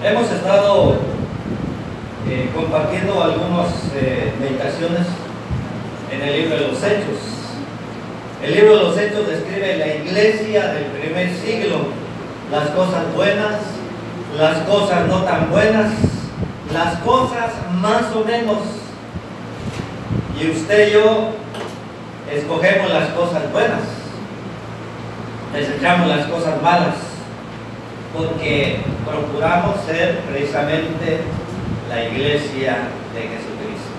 Hemos estado compartiendo algunas meditaciones en el libro de los Hechos. El libro de los Hechos describe la iglesia del primer siglo, las cosas buenas, las cosas no tan buenas, las cosas más o menos. Y usted y yo escogemos las cosas buenas, desechamos las cosas malas, porque procuramos ser precisamente la iglesia de Jesucristo.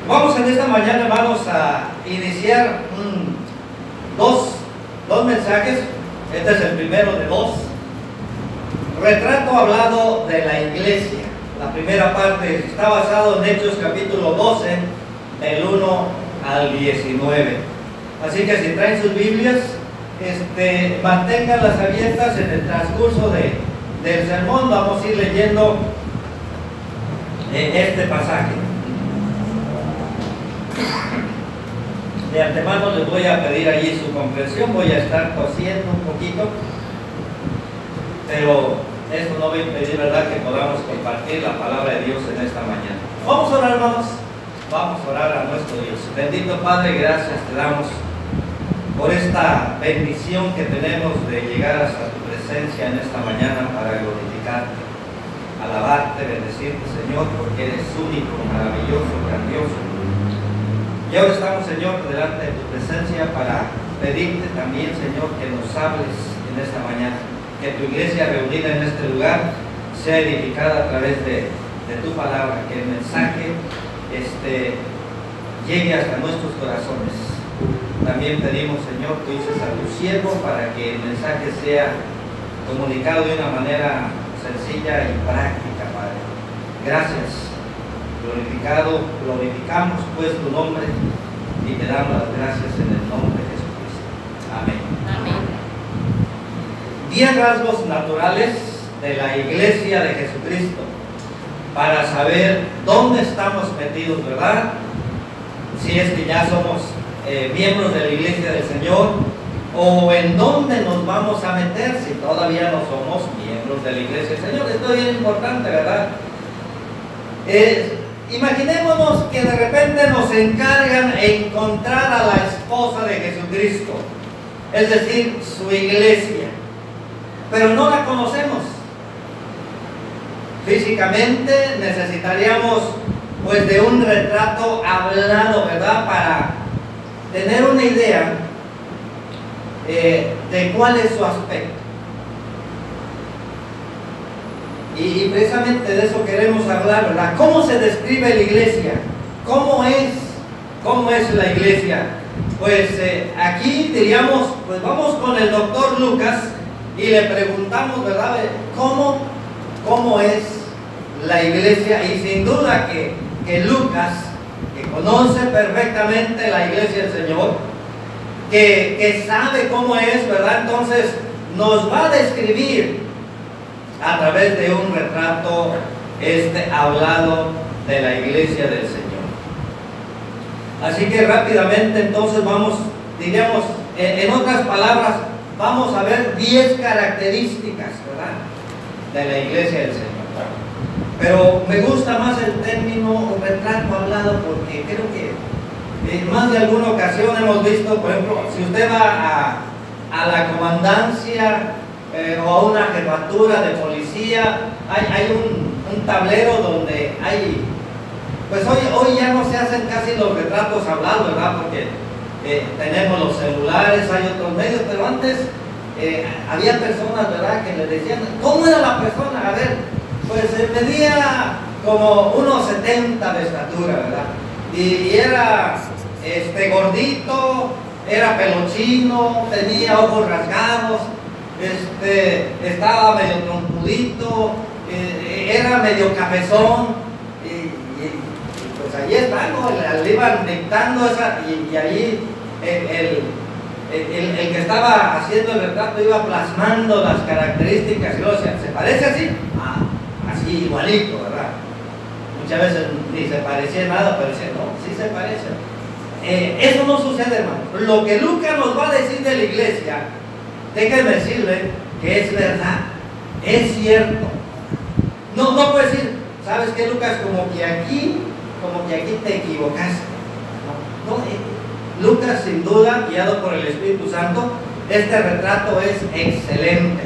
Vamos en esta mañana, hermanos, a iniciar dos mensajes. Este es el primero de dos. Retrato hablado de la iglesia. La primera parte está basado en Hechos capítulo 12, del 1 al 19. Así que si traen sus Biblias, manténganlas abiertas. En el transcurso del sermón vamos a ir leyendo este pasaje. De antemano les voy a pedir allí su comprensión. Voy a estar tosiendo un poquito, pero eso no va a impedir, ¿verdad?, que podamos compartir la palabra de Dios en esta mañana. Vamos a orar, hermanos. Vamos a orar a nuestro Dios. Bendito Padre, gracias te damos por esta bendición que tenemos de llegar hasta tu presencia en esta mañana para glorificarte, alabarte, bendecirte, Señor, porque eres único, maravilloso, grandioso. Y ahora estamos, Señor, delante de tu presencia para pedirte también, Señor, que nos hables en esta mañana, que tu iglesia reunida en este lugar sea edificada a través de tu palabra, que el mensaje llegue hasta nuestros corazones. También pedimos, Señor, que uses a tu siervo para que el mensaje sea comunicado de una manera sencilla y práctica, Padre. Gracias. Glorificamos pues tu nombre y te damos las gracias en el nombre de Jesucristo. Amén. Amén. 10 rasgos naturales de la iglesia de Jesucristo para saber dónde estamos metidos, ¿verdad? Si es que ya somos miembros de la iglesia del Señor, o en dónde nos vamos a meter si todavía no somos miembros de la iglesia del Señor. Esto es bien importante, ¿verdad? Imaginémonos que de repente nos encargan encontrar a la esposa de Jesucristo, es decir, su iglesia, pero no la conocemos. Físicamente necesitaríamos pues de un retrato hablado, ¿verdad?, para tener una idea de cuál es su aspecto. Y precisamente de eso queremos hablar, ¿verdad? ¿Cómo se describe la iglesia? ¿Cómo es la iglesia? Pues aquí diríamos, pues vamos con el doctor Lucas y le preguntamos, ¿verdad?, ¿cómo es la iglesia? Y sin duda que Lucas, que conoce perfectamente la iglesia del Señor, que sabe cómo es, ¿verdad?, entonces nos va a describir a través de un retrato hablado de la iglesia del Señor. Así que rápidamente entonces diríamos, en otras palabras, vamos a ver 10 características, ¿verdad?, de la iglesia del Señor. Pero me gusta más el término retrato hablado, porque creo que en más de alguna ocasión hemos visto, por ejemplo, si usted va a la comandancia o a una jefatura de policía, hay un tablero donde hay, pues hoy ya no se hacen casi los retratos hablados, ¿verdad?, porque tenemos los celulares, hay otros medios, pero antes había personas, ¿verdad?, que le decían, ¿cómo era la persona? A ver, pues medía como 1,70 de estatura, ¿verdad?, y era gordito, era pelochino, tenía ojos rasgados, estaba medio trompudito, era medio cabezón, y pues ahí está, ¿no? Le iban dictando y ahí el que estaba haciendo el retrato iba plasmando las características y luego decía, ¿se parece así? Así igualito, ¿verdad? Muchas veces ni se parecía nada, pero decía, no, sí se parece. Eso no sucede, hermano. Lo que Lucas nos va a decir de la iglesia, déjenme decirle que es verdad, es cierto. No puedes decir, ¿sabes qué, Lucas? Como que aquí te equivocaste. Lucas, sin duda, guiado por el Espíritu Santo, este retrato es excelente.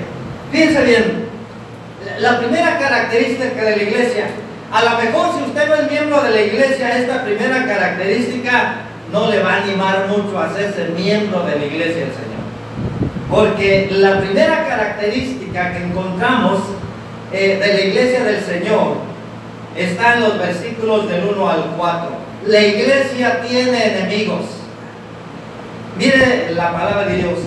Fíjense bien, la primera característica de la iglesia, a lo mejor si usted no es miembro de la iglesia, esta primera característica no le va a animar mucho a hacerse miembro de la iglesia del Señor. Porque la primera característica que encontramos de la iglesia del Señor está en los versículos del 1 al 4. La iglesia tiene enemigos. Mire la palabra de Dios.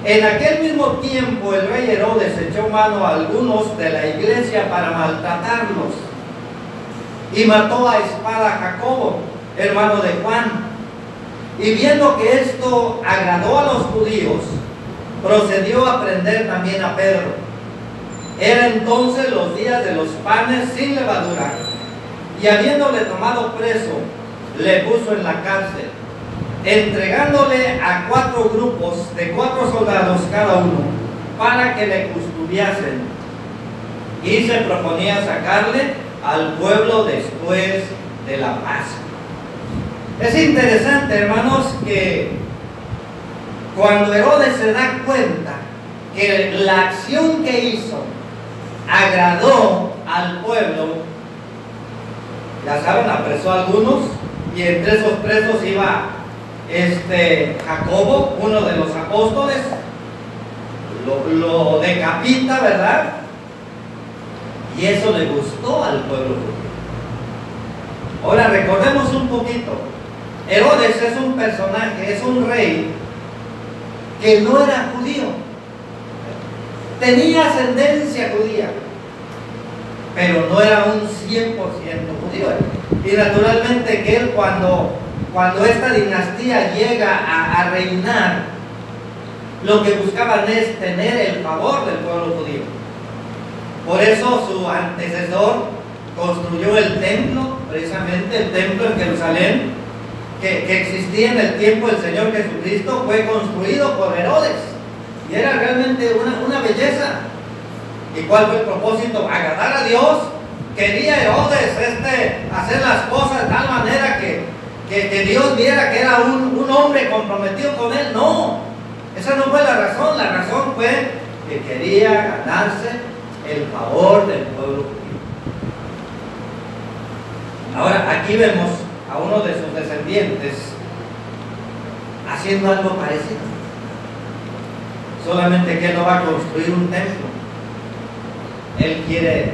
En aquel mismo tiempo el rey Herodes echó mano a algunos de la iglesia para maltratarlos y mató a espada a Jacobo, hermano de Juan. Y viendo que esto agradó a los judíos, procedió a prender también a Pedro. Era entonces los días de los panes sin levadura, y habiéndole tomado preso, le puso en la cárcel, entregándole a 4 grupos de 4 soldados cada uno, para que le custodiasen, y se proponía sacarle al pueblo después de la Pascua. Es interesante, hermanos, que cuando Herodes se da cuenta que la acción que hizo agradó al pueblo, ya saben, apresó a algunos, y entre esos presos iba Jacobo, uno de los apóstoles, lo decapita, ¿verdad? Y eso le gustó al pueblo judío. Ahora recordemos un poquito. Herodes es un personaje, es un rey que no era judío, tenía ascendencia judía, pero no era un 100% judío. Y naturalmente que él cuando esta dinastía llega a reinar, lo que buscaban es tener el favor del pueblo judío. Por eso su antecesor construyó el templo, precisamente el templo en Jerusalén, que existía en el tiempo del Señor Jesucristo, fue construido por Herodes. Y era realmente una belleza. ¿Y cuál fue el propósito? Agradar a Dios. Quería Herodes hacer las cosas de tal manera que Dios viera que era un hombre comprometido con él. No, esa no fue la razón. La razón fue que quería ganarse el favor del pueblo judío. Ahora aquí vemos a uno de sus descendientes haciendo algo parecido, solamente que él no va a construir un templo. Él quiere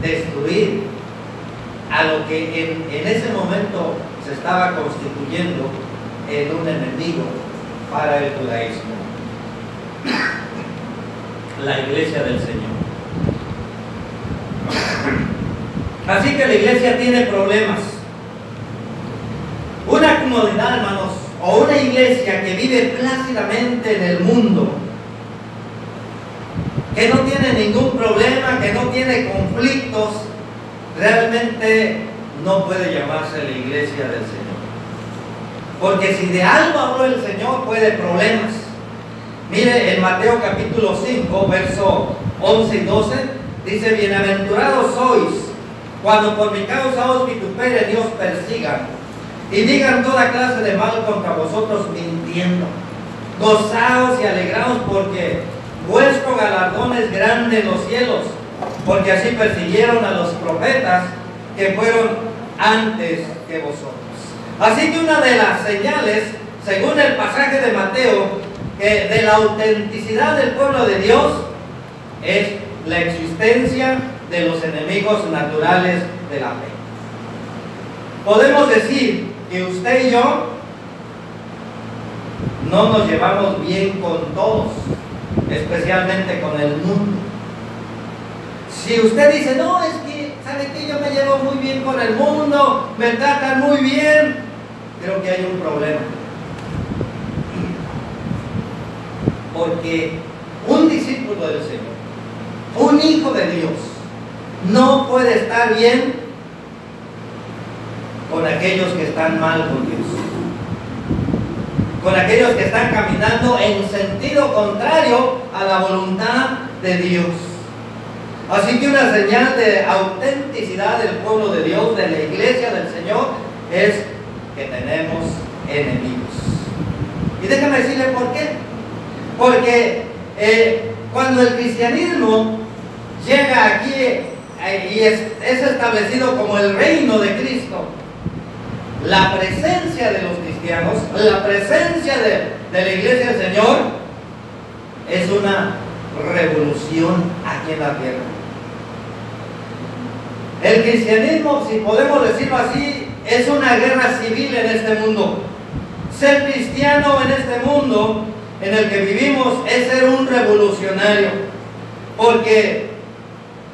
destruir a lo que en ese momento se estaba constituyendo en un enemigo para el judaísmo, la iglesia del Señor. Así que la iglesia tiene problemas. Una comunidad, hermanos, o una iglesia que vive plácidamente en el mundo, que no tiene ningún problema, que no tiene conflictos, realmente no puede llamarse la iglesia del Señor. Porque si de algo habló el Señor, fue de problemas. Mire, en Mateo capítulo 5, verso 11 y 12, dice: bienaventurados sois cuando por mi causa os vituperen y os persigan, y digan toda clase de mal contra vosotros mintiendo. Gozaos y alegraos, porque vuestro galardón es grande en los cielos, porque así persiguieron a los profetas que fueron antes que vosotros. Así que una de las señales, según el pasaje de Mateo, de la autenticidad del pueblo de Dios, es la existencia de los enemigos naturales de la fe. Podemos decir que usted y yo no nos llevamos bien con todos, especialmente con el mundo. Si usted dice: no, es que, ¿sabe qué? Yo me llevo muy bien con el mundo, me tratan muy bien, creo que hay un problema. Porque un discípulo del Señor, un hijo de Dios, no puede estar bien con aquellos que están mal con Dios, con aquellos que están caminando en sentido contrario a la voluntad de Dios. Así que una señal de autenticidad del pueblo de Dios, de la iglesia del Señor, es que tenemos enemigos. Y déjame decirle por qué. Porque cuando el cristianismo llega aquí y es establecido como el reino de Cristo, la presencia de los cristianos, la presencia de la iglesia del Señor, es una revolución aquí en la tierra. El cristianismo, si podemos decirlo así, es una guerra civil en este mundo. Ser cristiano en este mundo en el que vivimos es ser un revolucionario, porque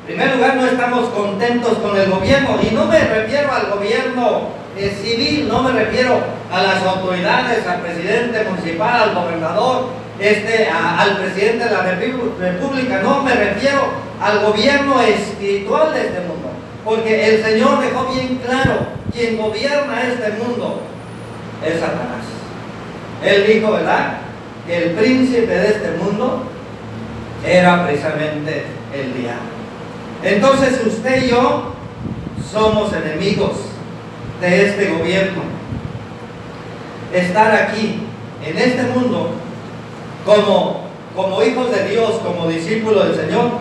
en primer lugar no estamos contentos con el gobierno, y no me refiero al gobierno civil, no me refiero a las autoridades, al presidente municipal, al gobernador, al presidente de la república, no, me refiero al gobierno espiritual de este mundo, porque el Señor dejó bien claro, quien gobierna este mundo es Satanás. Él dijo, ¿verdad?, que el príncipe de este mundo era precisamente el diablo. Entonces usted y yo somos enemigos de este gobierno. Estar aquí en este mundo como hijos de Dios, como discípulos del Señor,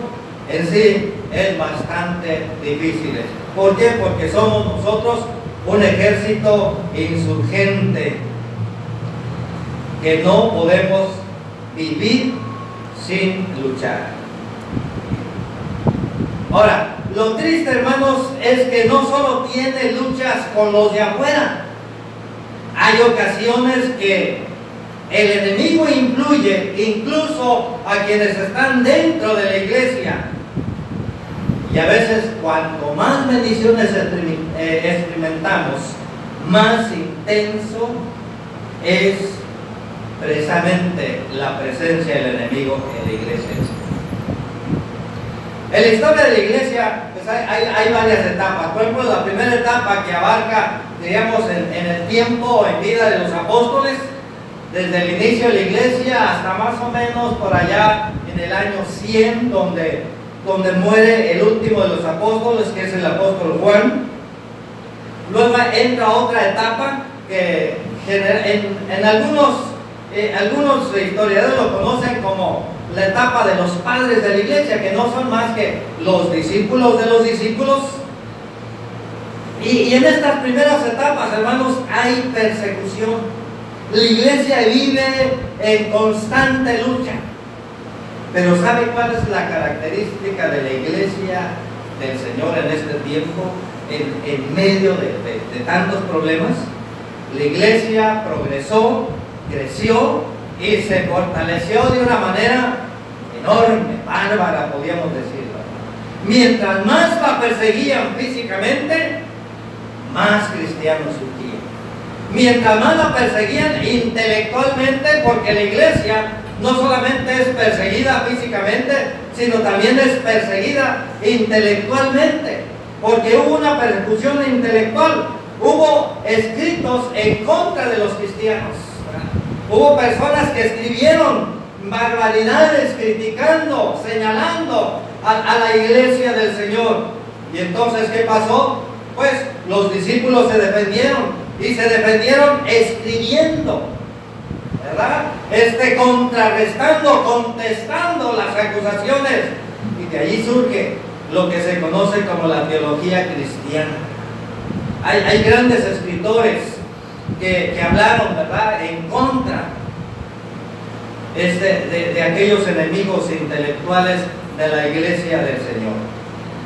en sí es bastante difícil. ¿Por qué? Porque somos nosotros un ejército insurgente que no podemos vivir sin luchar. Ahora, lo triste, hermanos, es que no solo tiene luchas con los de afuera. Hay ocasiones que el enemigo influye incluso a quienes están dentro de la iglesia. Y a veces, cuanto más bendiciones experimentamos, más intenso es precisamente la presencia del enemigo en la iglesia. En la historia de la iglesia, pues hay varias etapas. Por ejemplo, la primera etapa que abarca, diríamos, en el tiempo, en vida de los apóstoles, desde el inicio de la iglesia hasta más o menos por allá en el año 100, donde muere el último de los apóstoles, que es el apóstol Juan. Luego entra otra etapa que en algunos historiadores lo conocen como la etapa de los padres de la iglesia, que no son más que los discípulos de los discípulos. Y en estas primeras etapas, hermanos, hay persecución. La iglesia vive en constante lucha. Pero ¿sabe cuál es la característica de la iglesia del Señor en este tiempo, en medio de tantos problemas? La iglesia progresó, creció y se fortaleció de una manera enorme, bárbara, podríamos decirlo. Mientras más la perseguían físicamente, más cristianos surgían. Mientras más la perseguían intelectualmente, porque la iglesia no solamente es perseguida físicamente, sino también es perseguida intelectualmente, porque hubo una persecución intelectual. Hubo escritos en contra de los cristianos. Hubo personas que escribieron barbaridades criticando, señalando a la iglesia del Señor. Y entonces, ¿qué pasó? Pues los discípulos se defendieron, y se defendieron escribiendo, ¿verdad? Contrarrestando, contestando las acusaciones. Y de allí surge lo que se conoce como la teología cristiana. Hay grandes escritores que hablaron, ¿verdad?, en contra de aquellos enemigos intelectuales de la iglesia del Señor.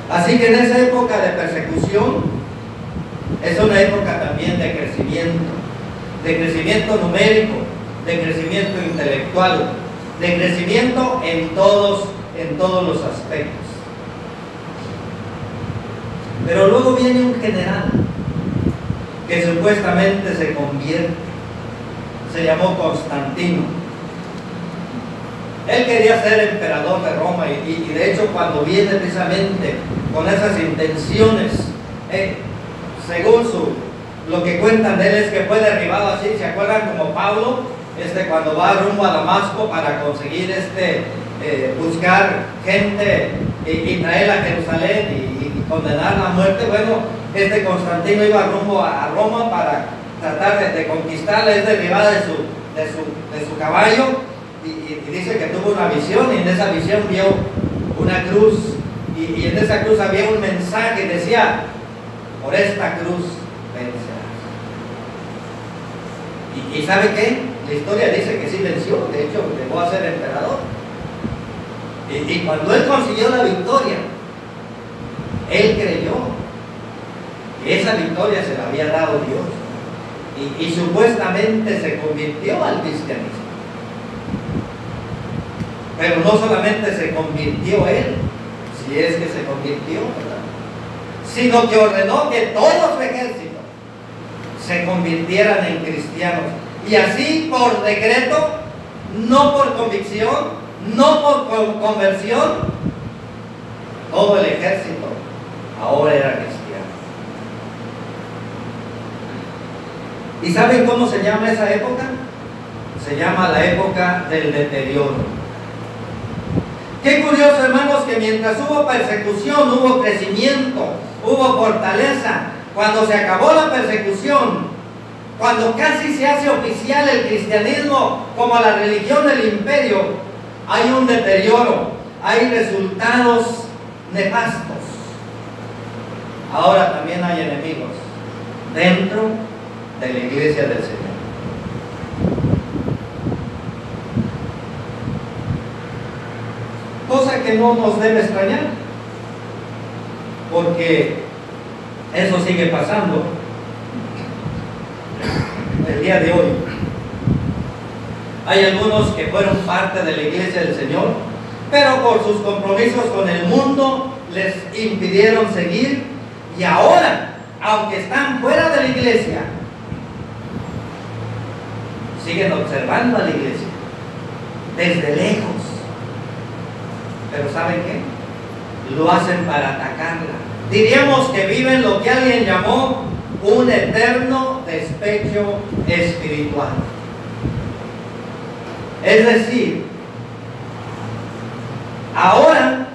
Así que en esa época de persecución es una época también de crecimiento numérico, de crecimiento intelectual, de crecimiento en todos los aspectos. Pero luego viene un general que supuestamente se convierte. Se llamó Constantino. Él quería ser emperador de Roma, y de hecho, cuando viene precisamente con esas intenciones, según lo que cuentan de él, es que fue derribado así. ¿Se acuerdan? Como Pablo, cuando va rumbo a Damasco para conseguir buscar gente y traerla a Jerusalén y condenarla a muerte. Bueno, este Constantino iba rumbo a Roma para tratar de conquistarla, es derribada de su caballo y dice que tuvo una visión, y en esa visión vio una cruz, y en esa cruz había un mensaje, decía: por esta cruz vencerás. ¿Y sabe qué? La historia dice que sí venció, de hecho llegó a ser emperador. Y cuando él consiguió la victoria, él creyó que esa victoria se la había dado Dios, y supuestamente se convirtió al cristianismo. Pero no solamente se convirtió él, si es que se convirtió, ¿verdad?, sino que ordenó que todo su ejército se convirtieran en cristianos. Y así, por decreto, no por convicción, no por conversión, todo el ejército ahora era cristiano. ¿Y saben cómo se llama esa época? Se llama la época del deterioro. Qué curioso, hermanos, que mientras hubo persecución, hubo crecimiento, hubo fortaleza. Cuando se acabó la persecución, cuando casi se hace oficial el cristianismo como la religión del imperio, hay un deterioro, hay resultados nefastos. Ahora también hay enemigos dentro de la iglesia del Señor. Cosa que no nos debe extrañar, porque eso sigue pasando el día de hoy. Hay algunos que fueron parte de la iglesia del Señor, pero por sus compromisos con el mundo les impidieron seguir, y ahora, aunque están fuera de la iglesia, siguen observando a la iglesia desde lejos. Pero ¿saben qué? Lo hacen para atacarla. Diríamos que viven lo que alguien llamó un eterno despecho espiritual. Es decir, ahora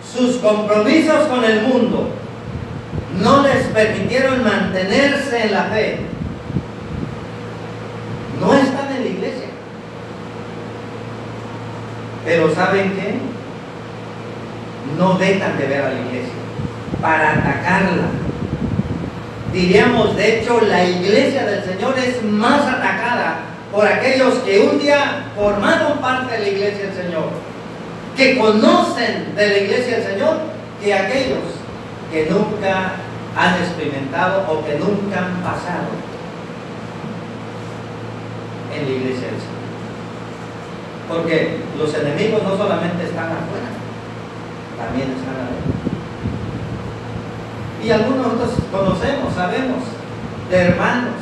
sus compromisos con el mundo no les permitieron mantenerse en la fe. No están en la iglesia. Pero ¿saben qué? No dejan de ver a la iglesia para atacarla. Diríamos, de hecho, la iglesia del Señor es más atacada por aquellos que un día formaron parte de la iglesia del Señor, que conocen de la iglesia del Señor, que aquellos que nunca han experimentado o que nunca han pasado en la iglesia del Señor. Porque los enemigos no solamente están afuera, también están adentro. Y algunos nosotros conocemos, sabemos de hermanos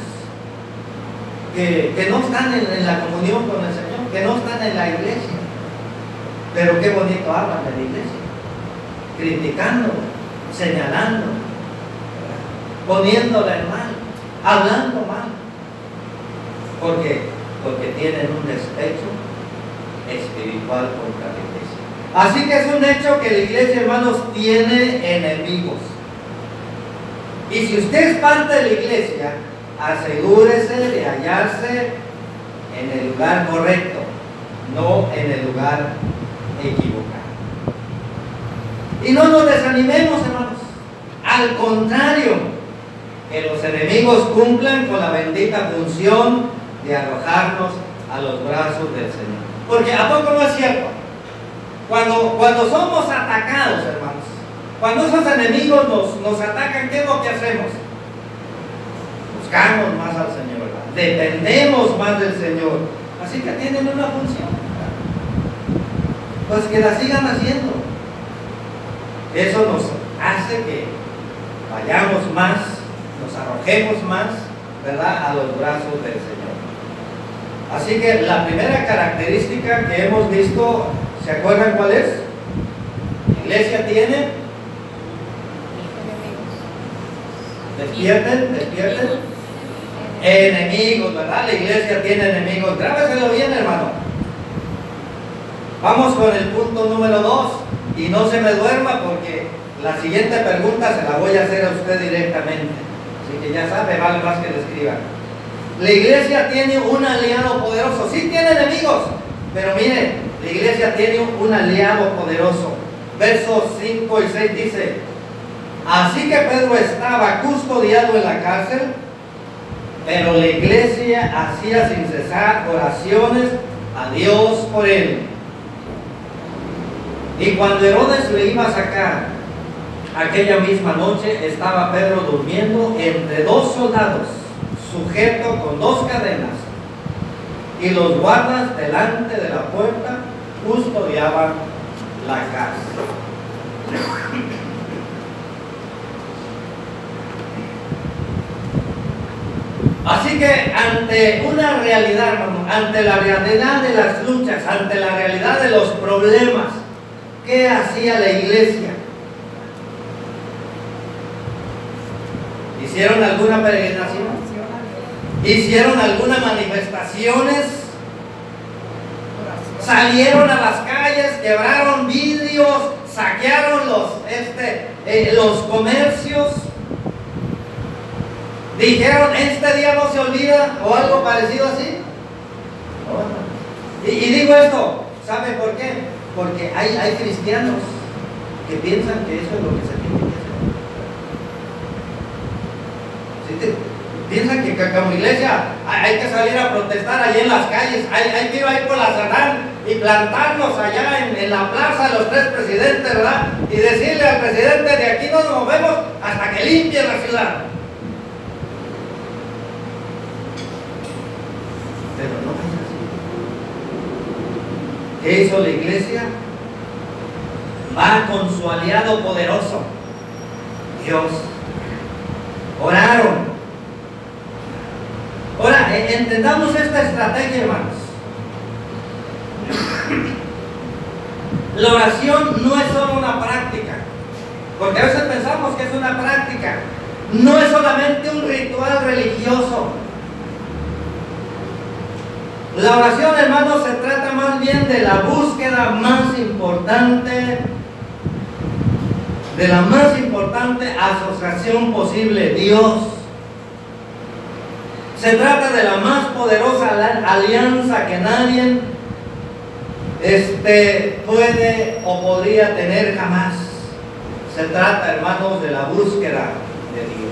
que no están en la comunión con el Señor, que no están en la iglesia, pero qué bonito hablan de la iglesia, criticando, señalando, poniéndola en mal, hablando mal, porque tienen un despecho espiritual contra la iglesia. Así que es un hecho que la iglesia, hermanos, tiene enemigos. Y si usted es parte de la iglesia, asegúrese de hallarse en el lugar correcto, no en el lugar equivocado. Y no nos desanimemos, hermanos. Al contrario, que los enemigos cumplan con la bendita función de arrojarnos a los brazos del Señor. Porque ¿a poco no es cierto? Cuando somos atacados, hermanos, cuando esos enemigos nos atacan, ¿qué es lo que hacemos? Buscamos más al Señor, ¿verdad? Dependemos más del Señor. Así que tienen una función, ¿verdad? Pues que la sigan haciendo. Eso nos hace que vayamos más, nos arrojemos más, ¿verdad?, a los brazos del Señor. Así que la primera característica que hemos visto, ¿se acuerdan cuál es? La iglesia tiene... Despierten. Enemigos, ¿verdad? La iglesia tiene enemigos. Grábeselo bien, hermano. Vamos con el punto número 2. Y no se me duerma porque la siguiente pregunta se la voy a hacer a usted directamente. Así que ya sabe, vale más que le escriba. La iglesia tiene un aliado poderoso. Sí tiene enemigos, pero mire, la iglesia tiene un aliado poderoso. Versos 5 y 6 dice: así que Pedro estaba custodiado en la cárcel, pero la iglesia hacía sin cesar oraciones a Dios por él. Y cuando Herodes le iba a sacar, aquella misma noche estaba Pedro durmiendo entre dos soldados, sujeto con dos cadenas, y los guardas delante de la puerta custodiaban la cárcel. Así que ante una realidad, hermano, ante la realidad de las luchas, ante la realidad de los problemas, ¿qué hacía la iglesia? ¿Hicieron alguna peregrinación? ¿Hicieron algunas manifestaciones? ¿Salieron a las calles, quebraron vidrios, saquearon los comercios? ¿Dijeron este día no se olvida o algo parecido así? Y digo esto, ¿sabe por qué? Porque hay cristianos que piensan que eso es lo que se tiene que hacer. ¿Sí? Piensan que como iglesia hay que salir a protestar allí en las calles, hay que ir ahí por la Sadán y plantarnos allá en la plaza de los tres presidentes, ¿verdad? Y decirle al presidente: de aquí no nos movemos hasta que limpie la ciudad. Pero no es así. ¿Qué hizo la iglesia? Va con su aliado poderoso, Dios. Oraron. Ahora, entendamos esta estrategia, hermanos. La oración no es solo una práctica, porque a veces pensamos que es una práctica. No es solamente un ritual religioso. La oración, hermanos, se trata más bien de la búsqueda más importante, de la más importante asociación posible, Dios. Se trata de la más poderosa alianza que nadie puede o podría tener jamás. Se trata, hermanos, de la búsqueda de Dios.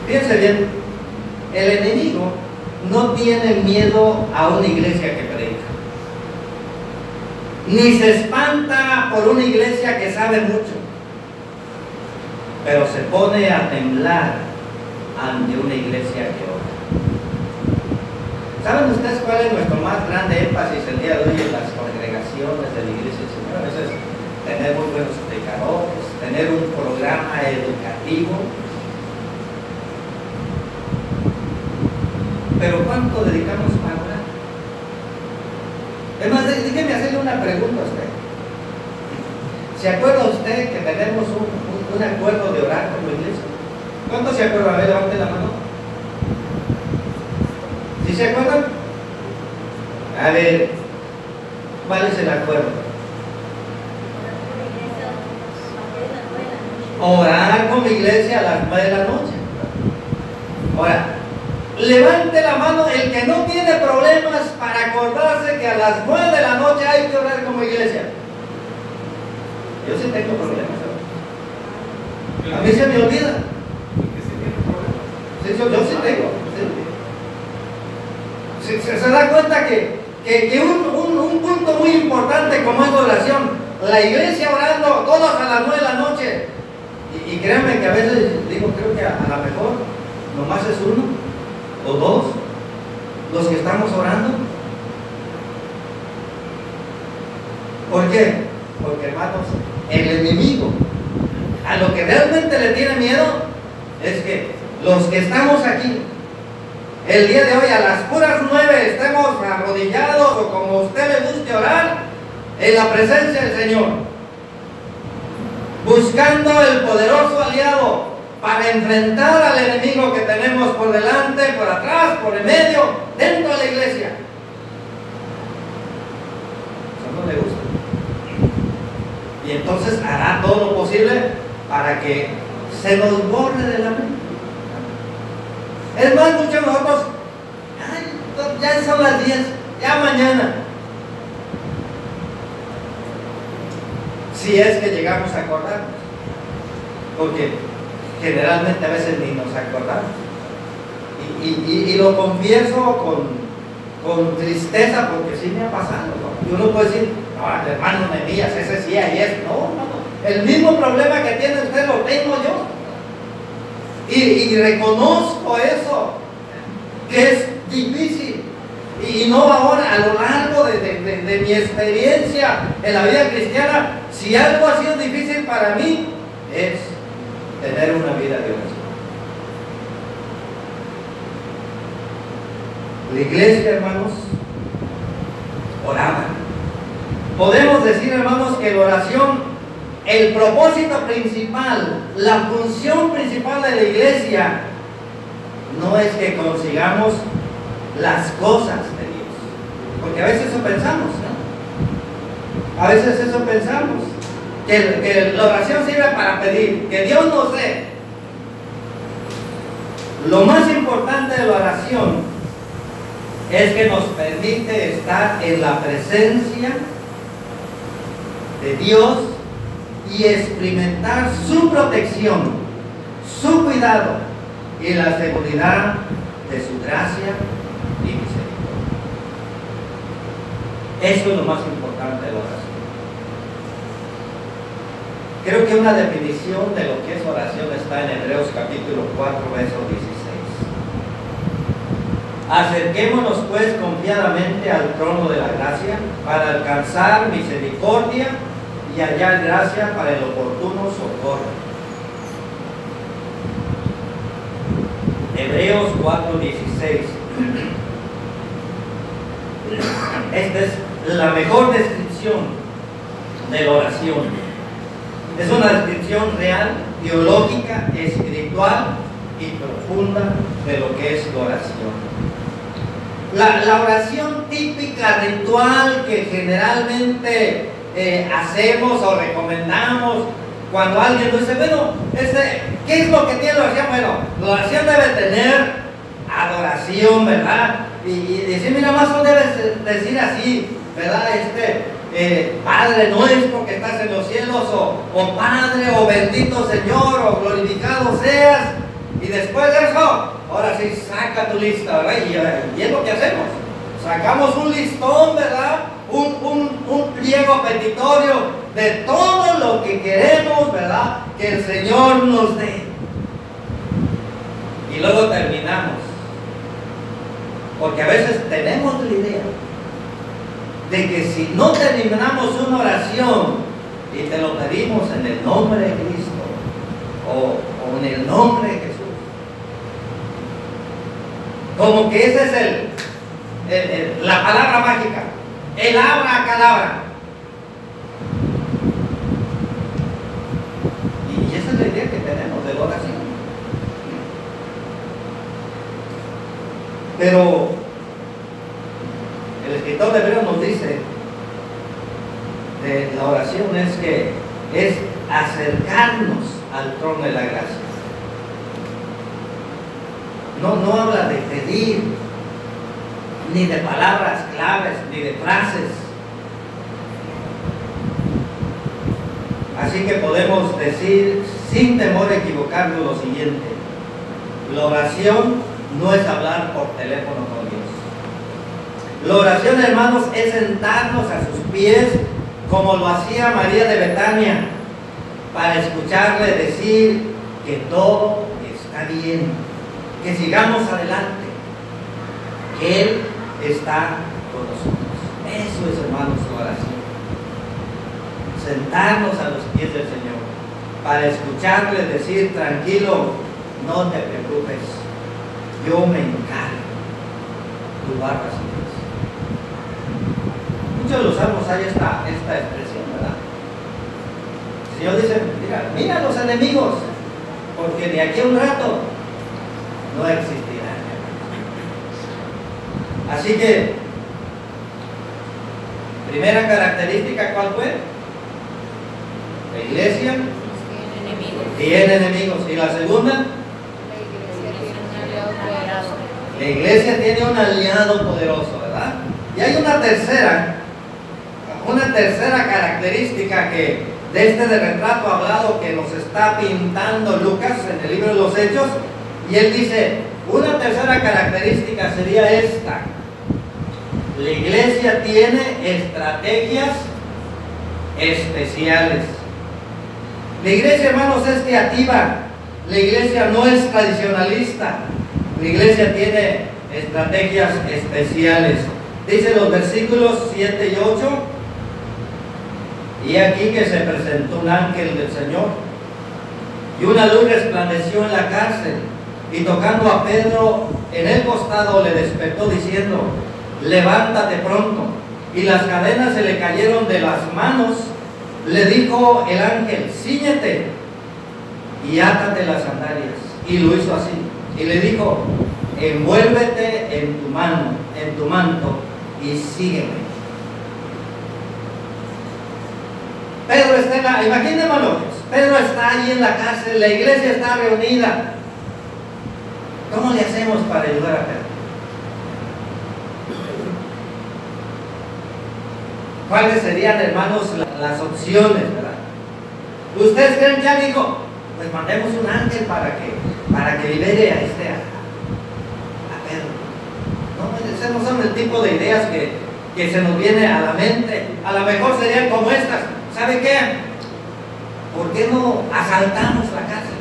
Fíjense bien, el enemigo no tiene miedo a una iglesia que predica, ni se espanta por una iglesia que sabe mucho, pero se pone a temblar ante una iglesia que ora. ¿Saben ustedes cuál es nuestro más grande énfasis el día de hoy en las congregaciones de la iglesia del Señor? A veces tener muy buenos predicadores, tener un programa educativo. Pero ¿cuánto dedicamos para orar? Es más, déjeme hacerle una pregunta a usted. ¿Se acuerda usted que tenemos un acuerdo de orar como iglesia? ¿Cuántos se acuerdan? A ver, levante la mano. ¿Sí se acuerdan? A ver, ¿cuál es el acuerdo? Orar como iglesia a las 9 de la noche. Ahora, levante la mano el que no tiene problemas para acordarse que a las 9 de la noche hay que orar como iglesia. Yo sí tengo problemas. A mí se me olvida. Sí, yo sí tengo. Sí. Se da cuenta que un punto muy importante como es la oración, la iglesia orando todos a las 9 de la noche. Y créanme que a veces digo, creo que a lo mejor nomás es uno o dos los que estamos orando. ¿Por qué? Porque, hermanos, el enemigo a lo que realmente le tiene miedo es que los que estamos aquí el día de hoy a las puras 9 estemos arrodillados o como a usted le guste orar en la presencia del Señor, buscando el poderoso aliado para enfrentar al enemigo que tenemos por delante, por atrás, por el medio, dentro de la iglesia. Eso no le gusta. Y entonces hará todo lo posible para que se nos borre de la mente. Es más, muchos de nosotros, ay, ya son las 10, ya mañana. Si es que llegamos a acordarnos, porque generalmente a veces ni nos acordamos. Y lo confieso con tristeza, porque sí me ha pasado, ¿no? Y uno puede decir, no, hermano Nehemías, ese sí, ahí es. No. El mismo problema que tiene usted lo tengo yo. Y reconozco eso, que es difícil. Y no ahora, a lo largo de mi experiencia en la vida cristiana, si algo ha sido difícil para mí, es tener una vida de oración. La iglesia, hermanos, oraba. Podemos decir, hermanos, que la oración, el propósito principal, la función principal de la iglesia, no es que consigamos las cosas de Dios, porque a veces eso pensamos, ¿no? A veces eso pensamos, que la oración sirve para pedir, que Dios nos dé. Lo más importante de la oración es que nos permite estar en la presencia de Dios y experimentar su protección, su cuidado y la seguridad de su gracia y misericordia. Eso es lo más importante de la oración. Creo que una definición de lo que es oración está en Hebreos capítulo 4, verso 16. Acerquémonos pues confiadamente al trono de la gracia para alcanzar misericordia y hallar gracia para el oportuno socorro. Hebreos 4:16. Esta es la mejor descripción de la oración. Es una descripción real, teológica, espiritual y profunda de lo que es la oración. La oración típica, ritual, que generalmente hacemos o recomendamos cuando alguien nos dice, bueno, ¿qué es lo que tiene la oración? Bueno, la oración debe tener adoración, ¿verdad? Y decir, mira, más o debes decir así, ¿verdad? Padre nuestro que estás en los cielos, o Padre, o bendito Señor, o glorificado seas. Y después de eso, ahora sí, saca tu lista, ¿verdad? Y es lo que hacemos. Sacamos un listón, ¿verdad? Un pliego petitorio de todo lo que queremos, ¿verdad? Que el Señor nos dé. Y luego terminamos. Porque a veces tenemos la idea de que si no terminamos una oración y te lo pedimos en el nombre de Cristo o en el nombre de Jesús, como que esa es la palabra mágica, el abracadabra. Y esa es la idea que tenemos de la oración. Pero el escritor de Hebreos nos dice de la oración es acercarnos al trono de la gracia. No habla de pedir, ni de palabras claves, ni de frases. Así que podemos decir sin temor a equivocarnos lo siguiente: la oración no es hablar por teléfono con Dios. La oración, hermanos, es sentarnos a sus pies como lo hacía María de Betania, para escucharle decir que todo está bien, que sigamos adelante, que Él está con nosotros. Eso es, hermanos, la oración. Sentarnos a los pies del Señor para escucharle decir, tranquilo, no te preocupes, yo me encargo, tú vas a recibir. Muchos de los salmos hay esta expresión, ¿verdad? El Señor dice, mira los enemigos, porque de aquí a un rato no existirán. Así que, primera característica, ¿cuál fue? La iglesia Tiene enemigos. tiene enemigos. ¿Y la segunda? La iglesia tiene un aliado poderoso. La iglesia tiene un aliado poderoso, ¿verdad? Y hay una tercera característica que de este de retrato hablado que nos está pintando Lucas en el libro de los Hechos, y él dice, una tercera característica sería esta: la iglesia tiene estrategias especiales. La iglesia, hermanos, es creativa. La iglesia no es tradicionalista. La iglesia tiene estrategias especiales. Dice los versículos 7 y 8: y aquí que se presentó un ángel del Señor, y una luz resplandeció en la cárcel, y tocando a Pedro en el costado le despertó diciendo, levántate pronto. Y las cadenas se le cayeron de las manos. Le dijo el ángel, cíñete y átate las sandalias. Y lo hizo así. Y le dijo, envuélvete en tu manto y sígueme. Pedro está en la, imagínense, hermanos, Pedro está allí en la cárcel, la iglesia está reunida. ¿Cómo le hacemos para ayudar a Pedro? ¿Cuáles serían, hermanos, las opciones, verdad? ¿Ustedes creen que alguien dijo, pues mandemos un ángel para que libere a Pedro? No, ese no son el tipo de ideas que se nos viene a la mente. A lo mejor serían como estas. ¿Sabe qué? ¿Por qué no asaltamos la cárcel?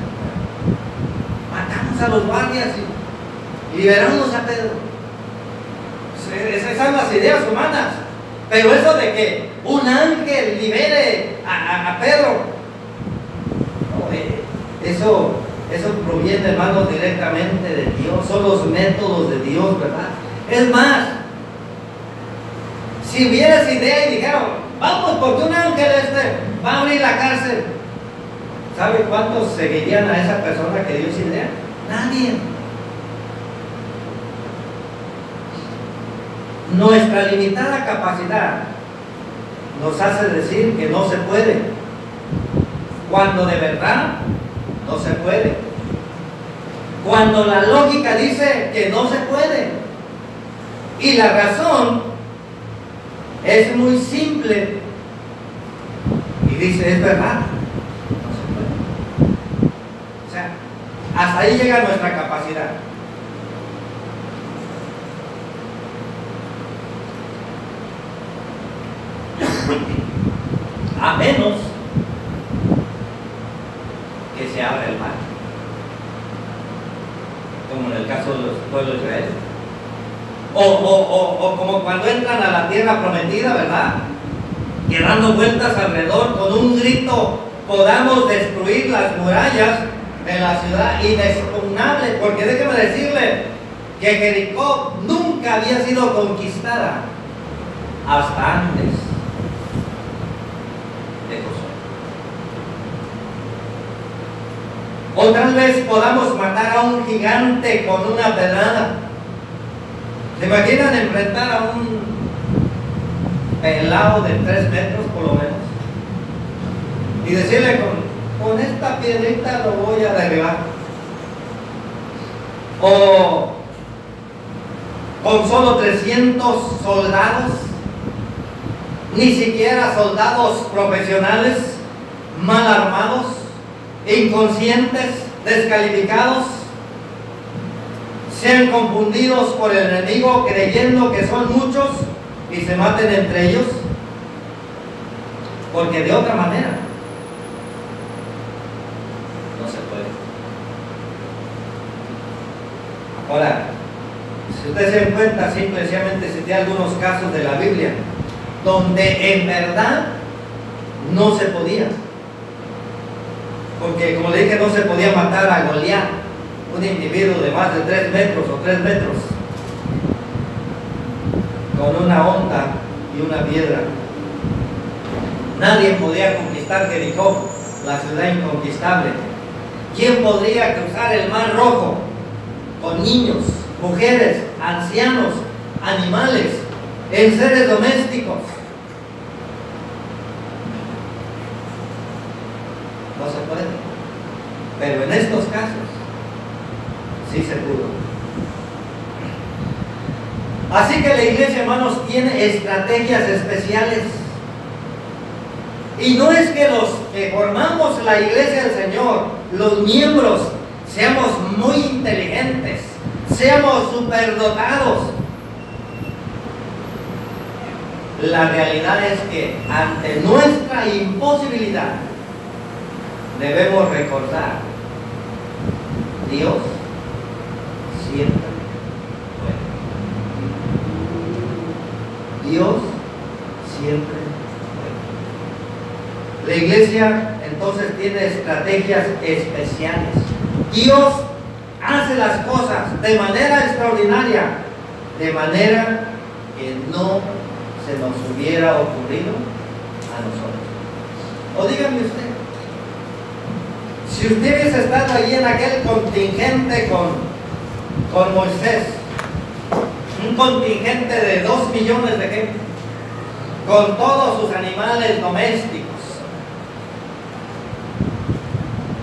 Matamos a los guardias y liberamos a Pedro. Esas son las ideas humanas. Pero eso de que un ángel libere a Pedro, eso proviene, hermanos, directamente de Dios. Son los métodos de Dios, ¿verdad? Es más, si hubiera esa idea y dijeron, vamos, porque un ángel va a abrir la cárcel, ¿sabe cuántos seguirían a esa persona que dio esa idea? Nadie. Nuestra limitada capacidad nos hace decir que no se puede, cuando de verdad no se puede. Cuando la lógica dice que no se puede. Y la razón es muy simple. Y dice, es verdad, no se puede. O sea, hasta ahí llega nuestra capacidad. A menos que se abra el mar, como en el caso de los pueblos de Israel, o como cuando entran a la tierra prometida, ¿verdad? Que dando vueltas alrededor con un grito podamos destruir las murallas de la ciudad inexpugnable, porque déjeme decirle que Jericó nunca había sido conquistada hasta antes de Josué. O tal vez podamos matar a un gigante con una pedrada. ¿Se imaginan enfrentar a un pelado de 3 metros por lo menos? Y decirle, con esta piedrita lo voy a derribar. O con solo 300 soldados, ni siquiera soldados profesionales, mal armados, inconscientes, descalificados, sean confundidos por el enemigo creyendo que son muchos y se maten entre ellos, porque de otra manera no se puede. Ahora, si usted se encuentra, simplemente cité algunos casos de la Biblia donde en verdad no se podía, porque como le dije, no se podía matar a Goliat, un individuo de más de 3 metros o 3 metros, con una honda y una piedra. Nadie podía conquistar Jericó, la ciudad inconquistable. ¿Quién podría cruzar el Mar Rojo con niños, mujeres, ancianos, animales, en seres domésticos? Pero en estos casos, sí se pudo. Así que la iglesia, hermanos, tiene estrategias especiales. Y no es que los que formamos la iglesia del Señor, los miembros, seamos muy inteligentes, seamos superdotados. La realidad es que ante nuestra imposibilidad debemos recordar: Dios siempre puede. Dios siempre puede. La iglesia entonces tiene estrategias especiales. Dios hace las cosas de manera extraordinaria, de manera que no se nos hubiera ocurrido a nosotros. O dígame usted, si usted hubiese estado allí en aquel contingente con Moisés, un contingente de 2 millones de gente, con todos sus animales domésticos,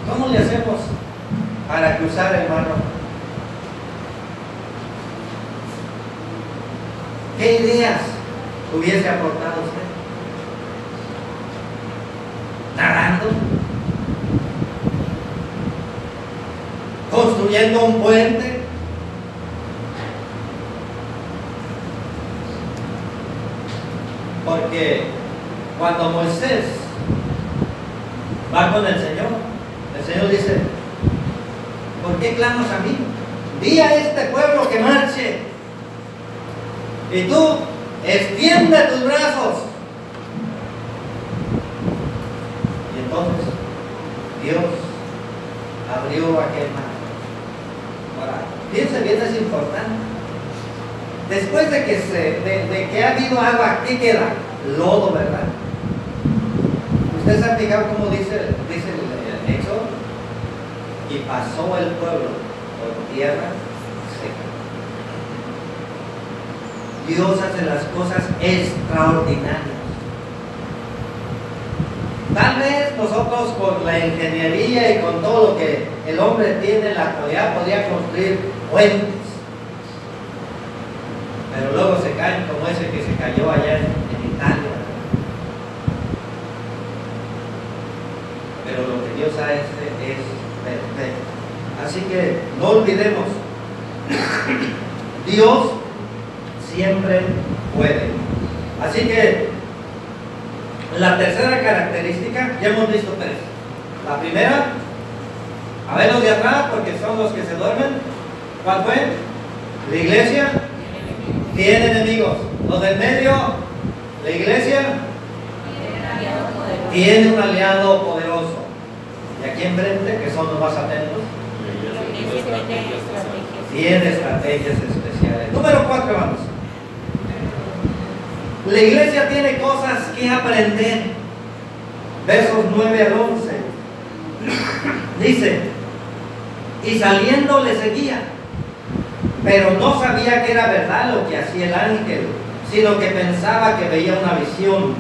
¿cómo le hacemos para cruzar el mar Rojo? ¿Qué ideas hubiese aportado usted? ¿Nadando? ¿Construyendo un puente? Porque cuando Moisés va con el Señor dice: ¿por qué clamas a mí? Di a este pueblo que marche, y tú extiende tus brazos. Y entonces Dios abrió aquel mar. Ahora, piense bien, es importante. Después de que ha habido agua, ¿qué queda? Lodo, ¿verdad? ¿Ustedes han fijado cómo dice el Éxodo? Y pasó el pueblo por tierra seca. Dios hace las cosas extraordinarias. Tal vez nosotros, con la ingeniería y con todo lo que el hombre tiene en la actualidad, podría construir puentes, pero luego se caen, como ese que se cayó allá en Italia. Pero lo que Dios hace es perfecto. Así que no olvidemos, Dios siempre puede. Así que la tercera característica, ya hemos visto 3. La primera, a ver los de atrás, porque son los que se duermen. ¿Cuál fue? La iglesia tiene enemigos. Los del medio, la iglesia tiene un aliado poderoso. Y aquí enfrente, que son los más atentos, tiene estrategias especiales. Número 4, vamos. La iglesia tiene cosas que aprender. Versos 9 al 11. Dice: y saliendo le seguía, pero no sabía que era verdad lo que hacía el ángel, sino que pensaba que veía una visión.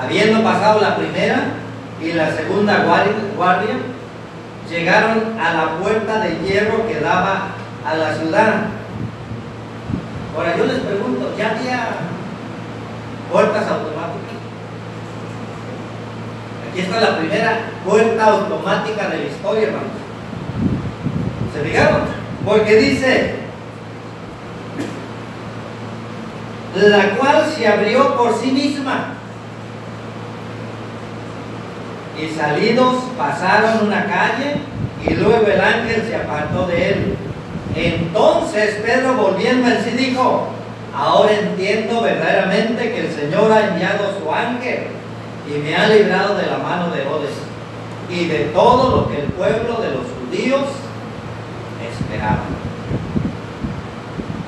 Habiendo pasado la primera y la segunda guardia, llegaron a la puerta de hierro que daba a la ciudad. Ahora yo les pregunto, ¿ya había puertas automáticas? Aquí está la primera puerta automática de la historia, hermanos. ¿Se fijaron? Porque dice: la cual se abrió por sí misma, y salidos pasaron una calle, y luego el ángel se apartó de él. Entonces Pedro, volviendo en sí, dijo: ahora entiendo verdaderamente que el Señor ha enviado su ángel y me ha librado de la mano de Herodes y de todo lo que el pueblo de los judíos esperaba.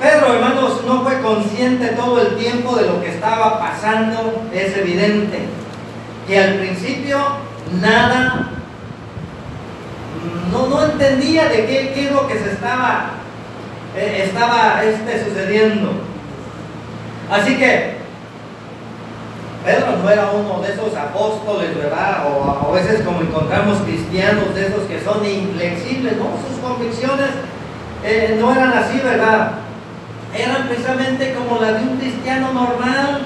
Pedro, hermanos, no fue consciente todo el tiempo de lo que estaba pasando. Es evidente que al principio nada, no entendía de qué es lo que se estaba sucediendo. Así que Pedro no era uno de esos apóstoles, ¿verdad? O a veces como encontramos cristianos de esos que son inflexibles, ¿no? Sus convicciones no eran así, ¿verdad? Eran precisamente como las de un cristiano normal.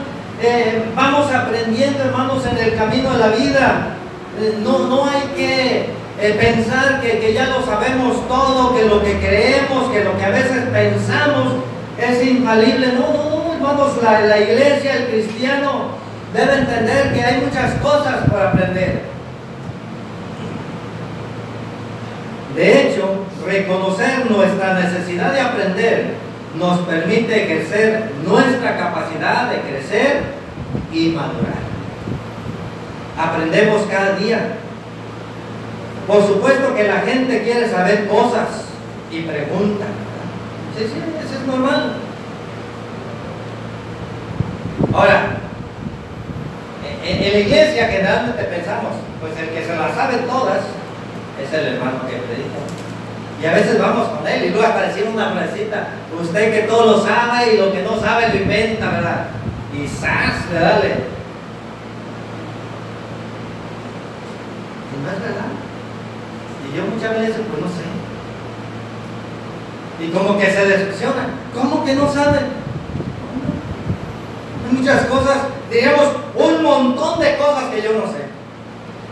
Vamos aprendiendo, hermanos, en el camino de la vida. No hay que pensar que ya lo sabemos todo, que lo que creemos, que lo que a veces pensamos es infalible. No, hermanos, la iglesia, el cristiano debe entender que hay muchas cosas por aprender. De hecho, reconocer nuestra necesidad de aprender nos permite ejercer nuestra capacidad de crecer y madurar. Aprendemos cada día. Por supuesto que la gente quiere saber cosas y pregunta. Sí, eso es normal. Ahora, en la iglesia generalmente pensamos, pues el que se las sabe todas es el hermano que predica. Y a veces vamos con él y luego hasta decimos una frasecita, usted que todo lo sabe y lo que no sabe lo inventa, ¿verdad? Y ¡zas! ¿Verdad? Y no es verdad. Y yo muchas veces pues no sé. Y como que se decepciona. ¿Cómo que no sabe? Hay muchas cosas, diríamos un montón de cosas que yo no sé.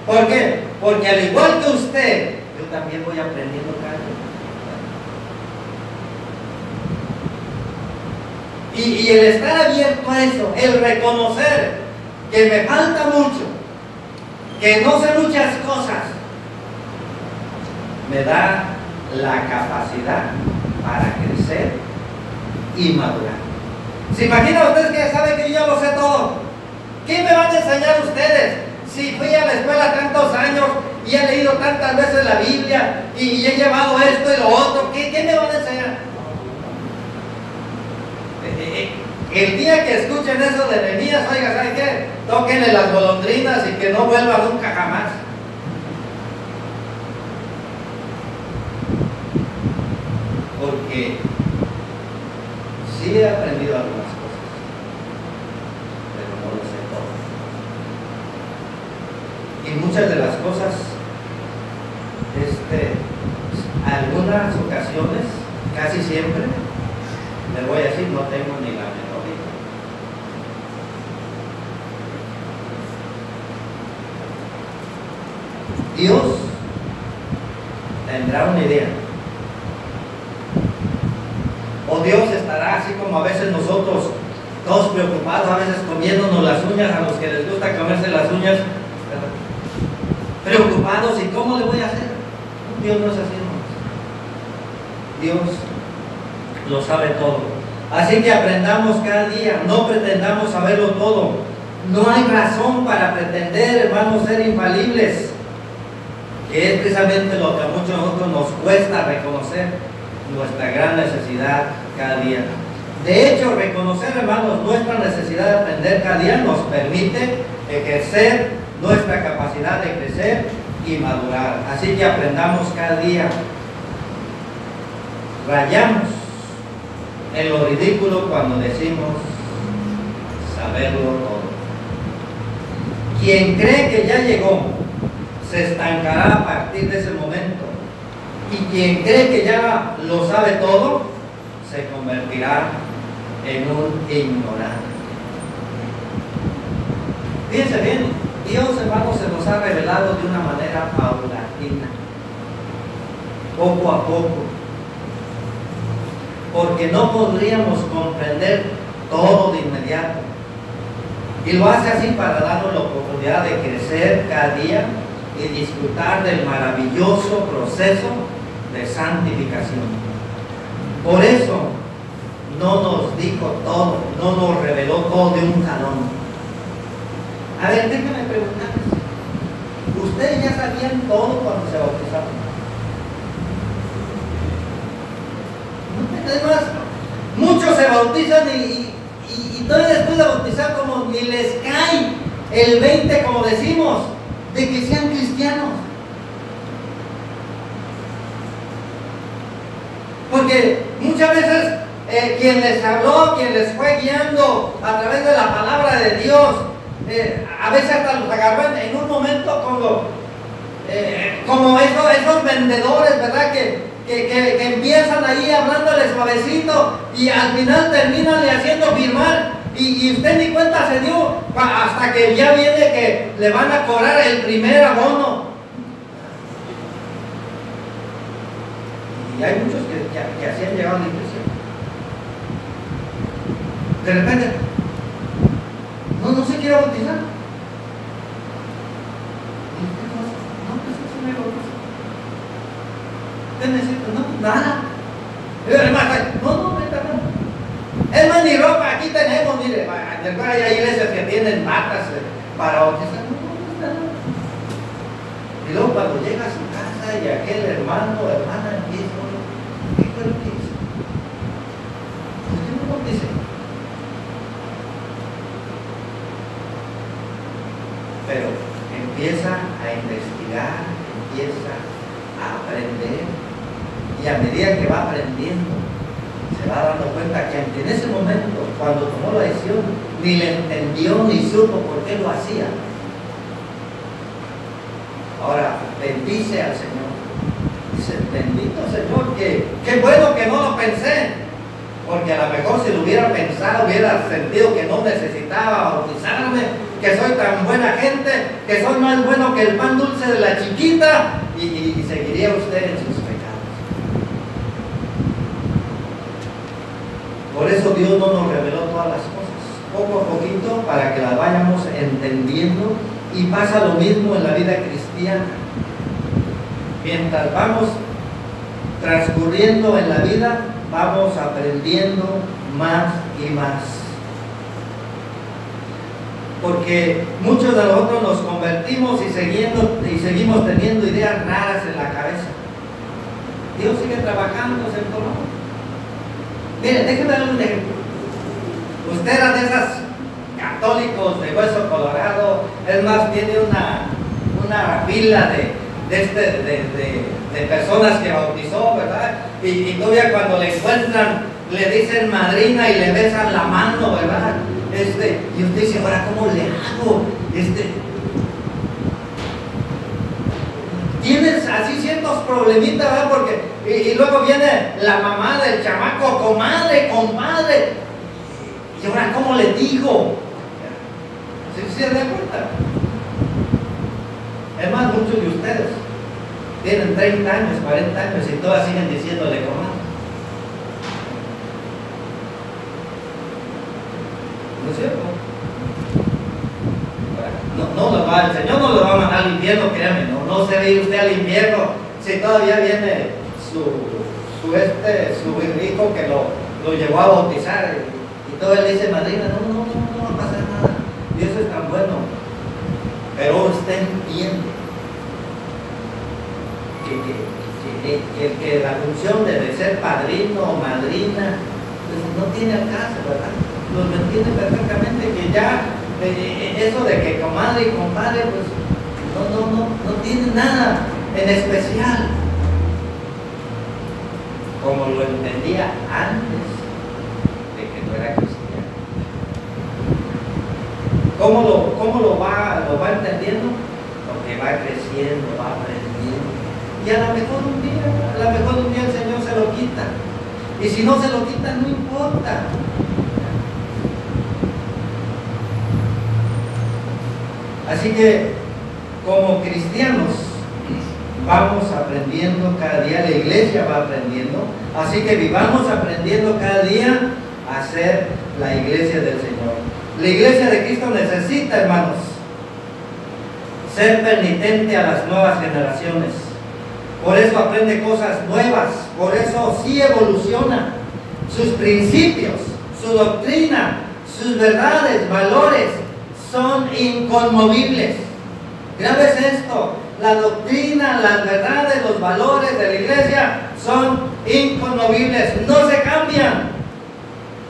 ¿Por qué? Porque al igual que usted, yo también voy aprendiendo cada día. Y el estar abierto a eso, el reconocer que me falta mucho, que no sé muchas cosas, me da la capacidad para crecer y madurar. ¿Se imaginan ustedes que ya saben que yo ya lo sé todo? ¿Qué me van a enseñar ustedes? Si fui a la escuela tantos años y he leído tantas veces la Biblia y he llevado esto y lo otro, ¿qué me van a enseñar? El día que escuchen eso de Nehemías, oiga, ¿saben qué? Tóquenle las golondrinas y que no vuelva nunca jamás. Porque sí he aprendido algunas cosas, pero no lo sé todo. Y muchas de las cosas, algunas ocasiones, casi siempre, le voy a decir, no tengo ni la menor idea. Dios tendrá una idea. O Dios estará así como a veces nosotros, todos preocupados, a veces comiéndonos las uñas, a los que les gusta comerse las uñas, preocupados, ¿y cómo le voy a hacer? Dios no es así, hermanos. Dios lo sabe todo. Así que aprendamos cada día, no pretendamos saberlo todo. No hay razón para pretender, hermanos, ser infalibles, que es precisamente lo que a muchos de nosotros nos cuesta reconocer, nuestra gran necesidad cada día. De hecho, reconocer, hermanos, nuestra necesidad de aprender cada día nos permite ejercer nuestra capacidad de crecer y madurar. Así que aprendamos cada día. Rayamos en lo ridículo cuando decimos saberlo todo. Quien cree que ya llegó se estancará a partir de ese momento, y quien cree que ya lo sabe todo se convertirá en un ignorante. Fíjense bien, Dios, hermanos, se nos ha revelado de una manera paulatina, poco a poco, porque no podríamos comprender todo de inmediato. Y lo hace así para darnos la oportunidad de crecer cada día y disfrutar del maravilloso proceso de santificación. Por eso no nos dijo todo, no nos reveló todo de un jalón. A ver, déjenme preguntarles, ¿ustedes ya sabían todo cuando se bautizaron? Es más, muchos se bautizan y todavía después de bautizar como ni les cae el 20, como decimos, de que sean cristianos. Porque muchas veces quien les habló, quien les fue guiando a través de la palabra de Dios, a veces hasta los agarró en un momento como esos vendedores, ¿verdad? Que empiezan ahí hablándole suavecito y al final terminan le haciendo firmar y usted ni cuenta se dio hasta que ya viene que le van a cobrar el primer abono. Y hay muchos que así han llegado a la iglesia. De repente, no se quiere bautizar. ¿Qué necesita? No, nada. Es más, ni ropa, aquí tenemos, mire, hay iglesias que tienen matas para bautizar. No, nada. Y luego cuando llega a su casa y aquel hermano o hermana empieza, ¿qué fue lo que hizo? ¿Por qué no bauticé? Pero empieza a investigar, empieza a aprender. Y a medida que va aprendiendo, se va dando cuenta que aunque en ese momento, cuando tomó la decisión, ni le entendió ni supo por qué lo hacía. Ahora, bendice al Señor. Dice, bendito Señor, qué bueno que no lo pensé. Porque a lo mejor si lo hubiera pensado, hubiera sentido que no necesitaba bautizarme, que soy tan buena gente, que soy más bueno que el pan dulce de la chiquita, y seguiría usted en sus pecados. Por eso Dios no nos reveló todas las cosas, poco a poquito, para que las vayamos entendiendo. Y pasa lo mismo en la vida cristiana. Mientras vamos transcurriendo en la vida, vamos aprendiendo más y más. Porque muchos de nosotros nos convertimos y seguimos teniendo ideas raras en la cabeza. Dios sigue trabajando, ¿no? Miren, déjenme dar un ejemplo. Usted era de esas católicos de hueso colorado, es más, tiene una fila de personas que bautizó, ¿verdad? Y todavía cuando le encuentran, le dicen madrina y le besan la mano, ¿verdad? Y usted dice, ahora, ¿cómo le hago? Tienes así ciertos problemitas, ¿verdad? Porque, y luego viene la mamá del chamaco, comadre, compadre. Y ahora, ¿cómo le digo? ¿Sí se dan cuenta? Es más, muchos de ustedes tienen 30 años, 40 años y todas siguen diciéndole comadre. ¿No es cierto? El Señor no lo va a mandar al infierno, créanme, no se ve usted al infierno si todavía viene su hijo que lo llevó a bautizar y todo él dice, madrina, no va a pasar nada, Dios es tan bueno. Pero usted entiende que la función de ser padrino o madrina pues no tiene alcance, ¿verdad? Lo entiende perfectamente, que ya eso de que comadre y compadre pues no tiene nada en especial, como lo entendía antes de que no era cristiano. ¿Cómo lo va entendiendo? Porque va creciendo, va aprendiendo. Y a lo mejor un día el Señor se lo quita. Y si no se lo quita, no importa. Así que, como cristianos, vamos aprendiendo cada día, la iglesia va aprendiendo, así que vivamos aprendiendo cada día a ser la iglesia del Señor. La iglesia de Cristo necesita, hermanos, ser penitente a las nuevas generaciones. Por eso aprende cosas nuevas, por eso sí evoluciona. Sus principios, su doctrina, sus verdades, valores, son inconmovibles. ¿Sabes esto? La doctrina, las verdades, los valores de la iglesia son inconmovibles, no se cambian.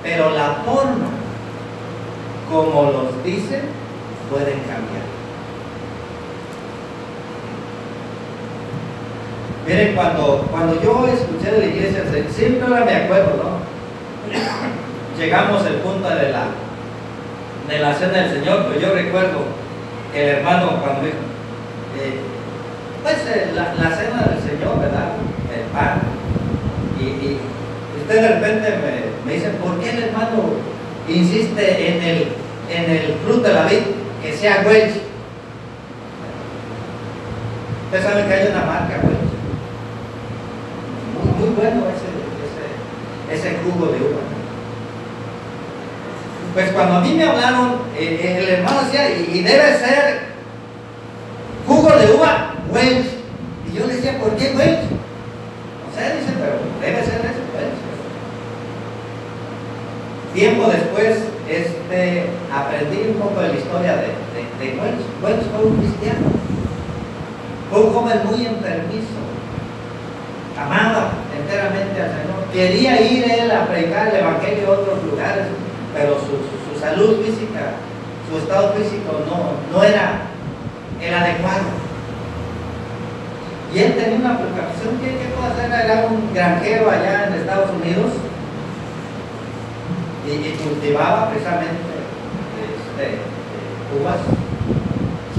Pero la forma como los dicen pueden cambiar. Miren, cuando yo escuché de la iglesia, siempre ahora me acuerdo, ¿no? Llegamos al punto de de la cena del Señor, pues yo recuerdo que el hermano cuando dijo, la cena del Señor, ¿verdad? El pan. Y usted de repente me dice, ¿por qué el hermano insiste en el fruto de la vid que sea Welch? Ustedes saben que hay una marca Welch. Muy bueno ese jugo de uva. Pues cuando a mí me hablaron, el hermano decía, y debe ser jugo de uva Welch. Y yo le decía, ¿por qué Welch? No sé, dice, pero debe ser ese Welch. Tiempo después, aprendí un poco de la historia de Welch. Welch fue un cristiano. Fue un joven muy enfermizo. Amaba enteramente al Señor. Quería ir él a predicar el Evangelio a otros lugares, pero su salud física, su estado físico no era el adecuado. Y él tenía una preocupación, ¿qué puedo hacer? Era un granjero allá en Estados Unidos y cultivaba precisamente uvas.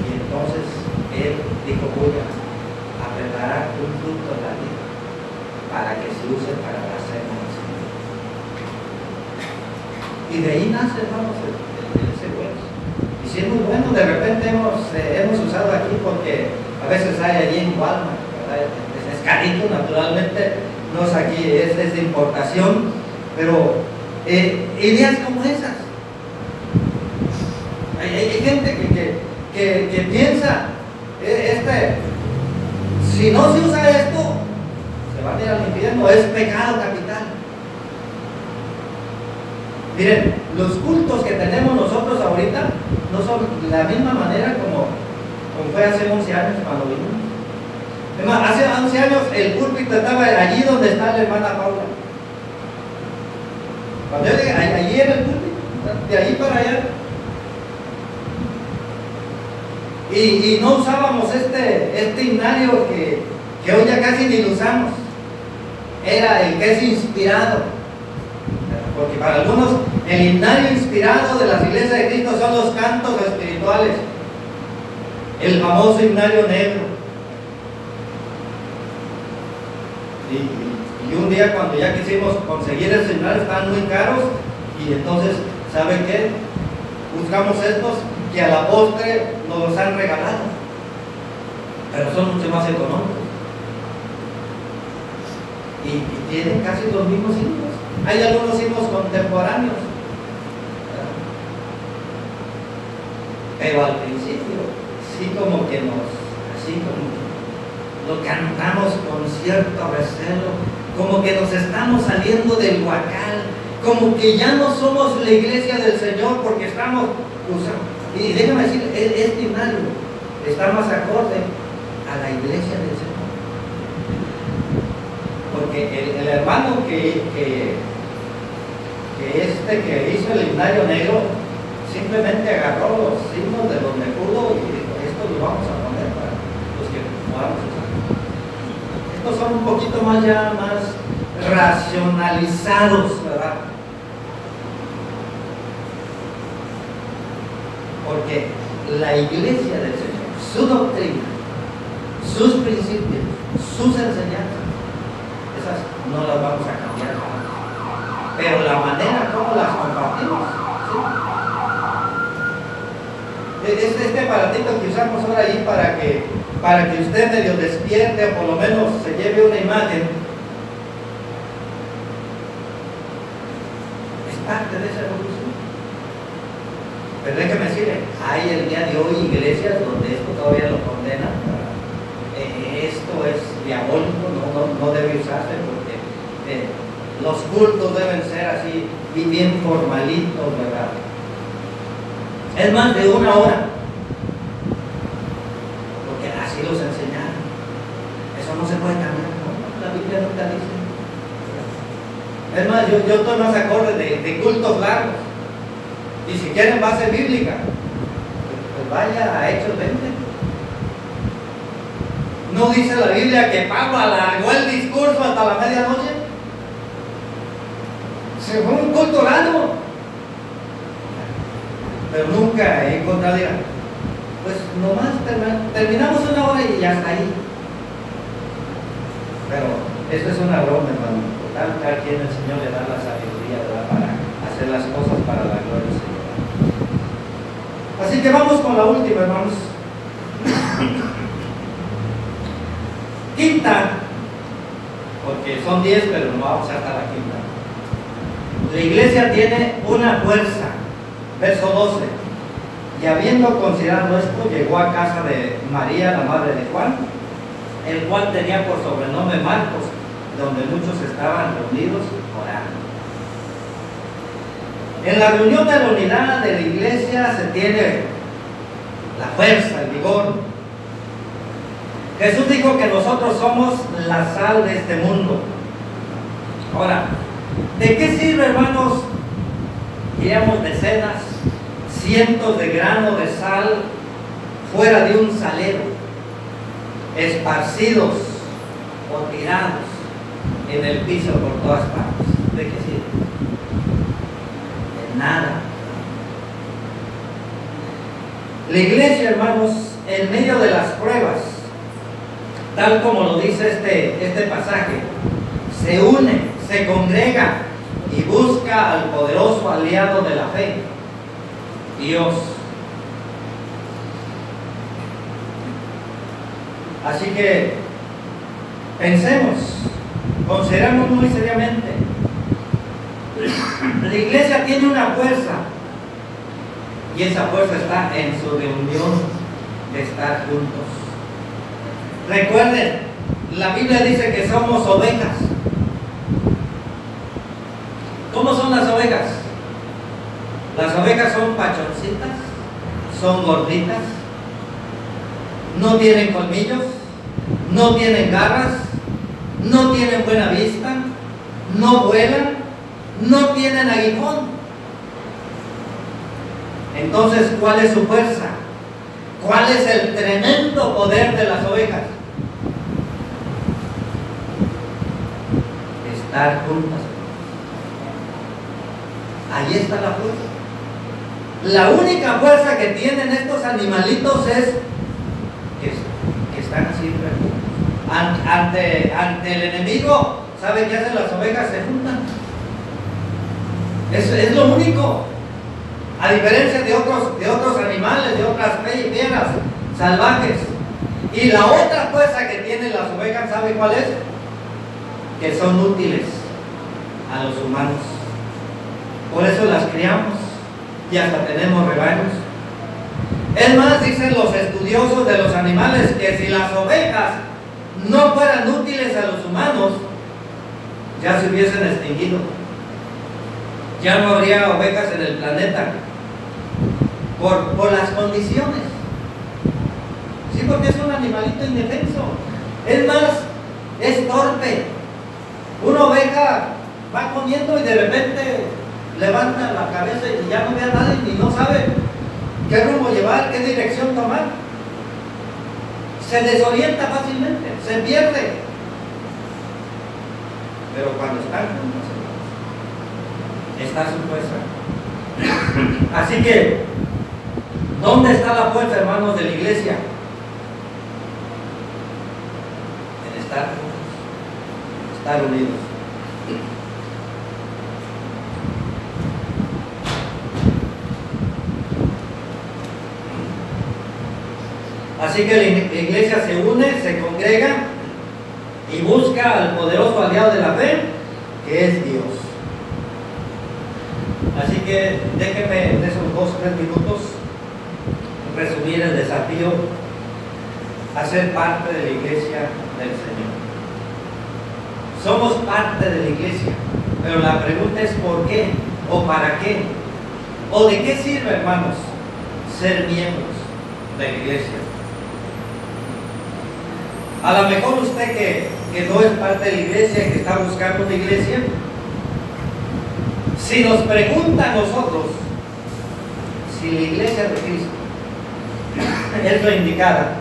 Y entonces él dijo, voy a preparar un fruto de la vida para que se use para la cena del Señor. Y de ahí nace, hermanos, ese hueso. Y si es muy bueno, de repente hemos usado aquí porque a veces hay allí en Walmart, ¿verdad? Es carito, naturalmente, no es aquí, es de importación, pero ideas como esas. Hay gente que piensa, si no se usa esto, se va a ir al infierno, es pecado capital. Miren, los cultos que tenemos nosotros ahorita no son de la misma manera como fue hace 11 años cuando vinimos. Es más, hace 11 años el púlpito estaba allí donde está la hermana Paula. Cuando yo llegué, allí era el púlpito, de allí para allá. Y no usábamos este himnario que hoy ya casi ni lo usamos. Era el que es inspirado. Porque para algunos el himnario inspirado de las iglesias de Cristo son los cantos espirituales. El famoso himnario negro. Y un día cuando ya quisimos conseguir el himnario estaban muy caros y entonces, ¿saben qué? Buscamos estos que a la postre nos los han regalado, pero son mucho más económicos y tienen casi los mismos himnos. Hay algunos himnos contemporáneos, pero al principio sí como que lo cantamos con cierto recelo, como que nos estamos saliendo del huacal, como que ya no somos la iglesia del Señor porque estamos usando. Y déjame decir, este himnario está más acorde a la iglesia del Señor. Porque el hermano que hizo el himnario negro simplemente agarró los signos de donde pudo y dijo, esto lo vamos a poner para los que podamos usar. Estos son un poquito más racionalizados, ¿verdad? Porque la iglesia del Señor, su doctrina, sus principios, sus enseñanzas, esas no las vamos a cambiar. Pero la manera como las compartimos, ¿sí? Es este aparatito que usamos ahora ahí para que usted medio despierte o por lo menos se lleve una imagen. Es parte de esa evolución. Pero déjeme decirle, hay el día de hoy iglesias donde esto todavía lo condenan. Esto es diabólico, no debe usarse porque los cultos deben ser así y bien formalitos, ¿verdad? Es más de una hora, porque así los enseñaron. Eso no se puede cambiar, ¿no? La Biblia nunca dice. Es más, yo estoy más acorde de cultos largos. Y si quieren base bíblica, pues vaya a Hechos 20. ¿No dice la Biblia que Pablo alargó el discurso hasta la medianoche? Se fue un culto largo. pero nunca he encontrado, pues nomás terminamos una hora y ya está ahí. Pero eso es una broma, hermano. Total, cada quien el Señor le da la sabiduría, ¿verdad?, para hacer las cosas para la gloria del Señor. Así que vamos con la última, hermanos. Quinta, porque son 10, pero no vamos hasta la quinta. La iglesia tiene una fuerza. Verso 12. Y habiendo considerado esto, llegó a casa de María, la madre de Juan, el cual tenía por sobrenombre Marcos, donde muchos estaban reunidos orando. En la reunión de la unidad de la iglesia se tiene la fuerza, el vigor. Jesús dijo que nosotros somos la sal de este mundo. Ahora, ¿de qué sirve, hermanos? Diríamos decenas, cientos de granos de sal fuera de un salero, esparcidos o tirados en el piso por todas partes. ¿De qué sirve? De nada. La iglesia, hermanos, en medio de las pruebas, tal como lo dice este pasaje, se une, se congrega y busca al poderoso aliado de la fe, Dios. Así que pensemos, consideramos muy seriamente. La iglesia tiene una fuerza, y esa fuerza está en su reunión de estar juntos. Recuerden, la Biblia dice que somos ovejas. ¿Cómo son las ovejas? Las ovejas son pachoncitas, son gorditas, no tienen colmillos, no tienen garras, no tienen buena vista, no vuelan, no tienen aguijón. Entonces, ¿cuál es su fuerza? ¿Cuál es el tremendo poder de las ovejas? Estar juntas. Ahí está la fuerza. La única fuerza que tienen estos animalitos es que están así ante el enemigo. ¿Sabe qué hacen las ovejas? Se juntan. Eso es lo único. A diferencia de otros animales, de otras fieras salvajes. Y la otra fuerza que tienen las ovejas, ¿sabe cuál es? Que son útiles a los humanos. Por eso las criamos y hasta tenemos rebaños. Es más, dicen los estudiosos de los animales que si las ovejas no fueran útiles a los humanos, ya se hubiesen extinguido. Ya no habría ovejas en el planeta por las condiciones. Sí, porque es un animalito indefenso. Es más, es torpe. Una oveja va comiendo y de repente levanta la cabeza y ya no ve a nadie y no sabe qué rumbo llevar, qué dirección tomar. Se desorienta fácilmente, se pierde. Pero cuando están juntos, está su fuerza. Así que, ¿dónde está la fuerza, hermanos, de la iglesia? En estar juntos, estar unidos. Así que la iglesia se une, se congrega y busca al poderoso aliado de la fe, que es Dios. Así que déjenme en esos 2 o 3 minutos resumir el desafío a ser parte de la iglesia del Señor. Somos parte de la iglesia, pero la pregunta es ¿por qué? ¿O para qué? ¿O de qué sirve, hermanos, ser miembros de la iglesia? A lo mejor usted que no es parte de la iglesia, que está buscando una iglesia, si nos pregunta a nosotros si la iglesia de Cristo es la indicada,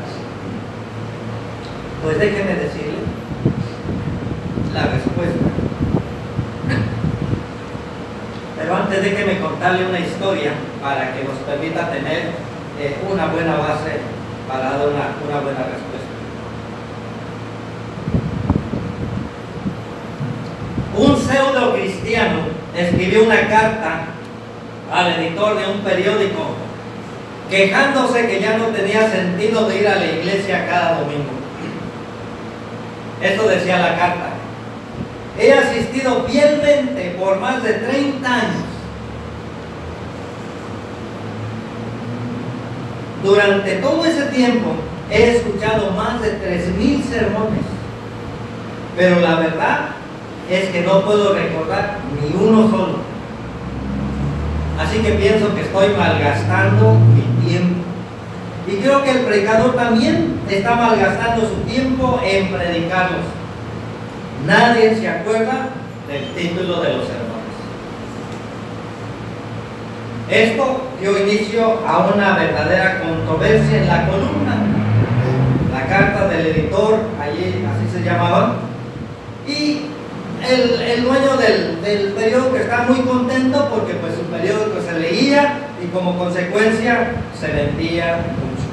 pues déjeme decirle la respuesta. Pero antes déjeme contarle una historia para que nos permita tener una buena base para dar una buena respuesta. Un pseudo cristiano escribió una carta al editor de un periódico quejándose que ya no tenía sentido de ir a la iglesia cada domingo. Esto decía la carta: he asistido fielmente por más de 30 años. Durante todo ese tiempo he escuchado más de 3,000 sermones, pero la verdad es que no puedo recordar ni uno solo. Así que pienso que estoy malgastando mi tiempo. Y creo que el predicador también está malgastando su tiempo en predicarlos. Nadie se acuerda del título de los sermones. Esto dio inicio a una verdadera controversia en la columna. La carta del editor, allí así se llamaba, y el dueño del periódico está muy contento porque pues su periódico se leía y como consecuencia se vendía mucho.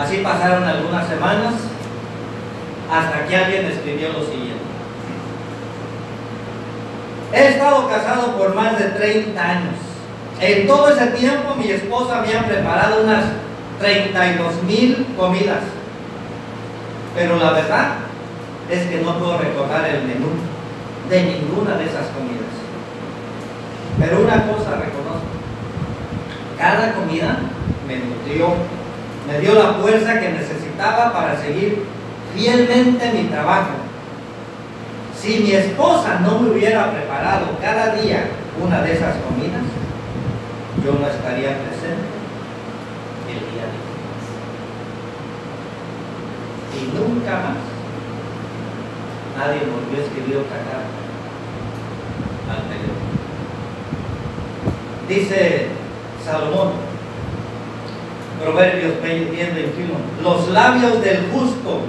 Así pasaron algunas semanas hasta que alguien escribió lo siguiente: he estado casado por más de 30 años. En todo ese tiempo mi esposa me ha preparado unas 32,000 comidas, pero la verdad es que no puedo recordar el menú de ninguna de esas comidas. Pero una cosa reconozco: cada comida me nutrió, me dio la fuerza que necesitaba para seguir fielmente mi trabajo. Si mi esposa no me hubiera preparado cada día una de esas comidas, yo no estaría presente el día de hoy. Y nunca más nadie volvió a escribir otra carta al periódico. Dice Salomón, Proverbios 10:21, los labios del justo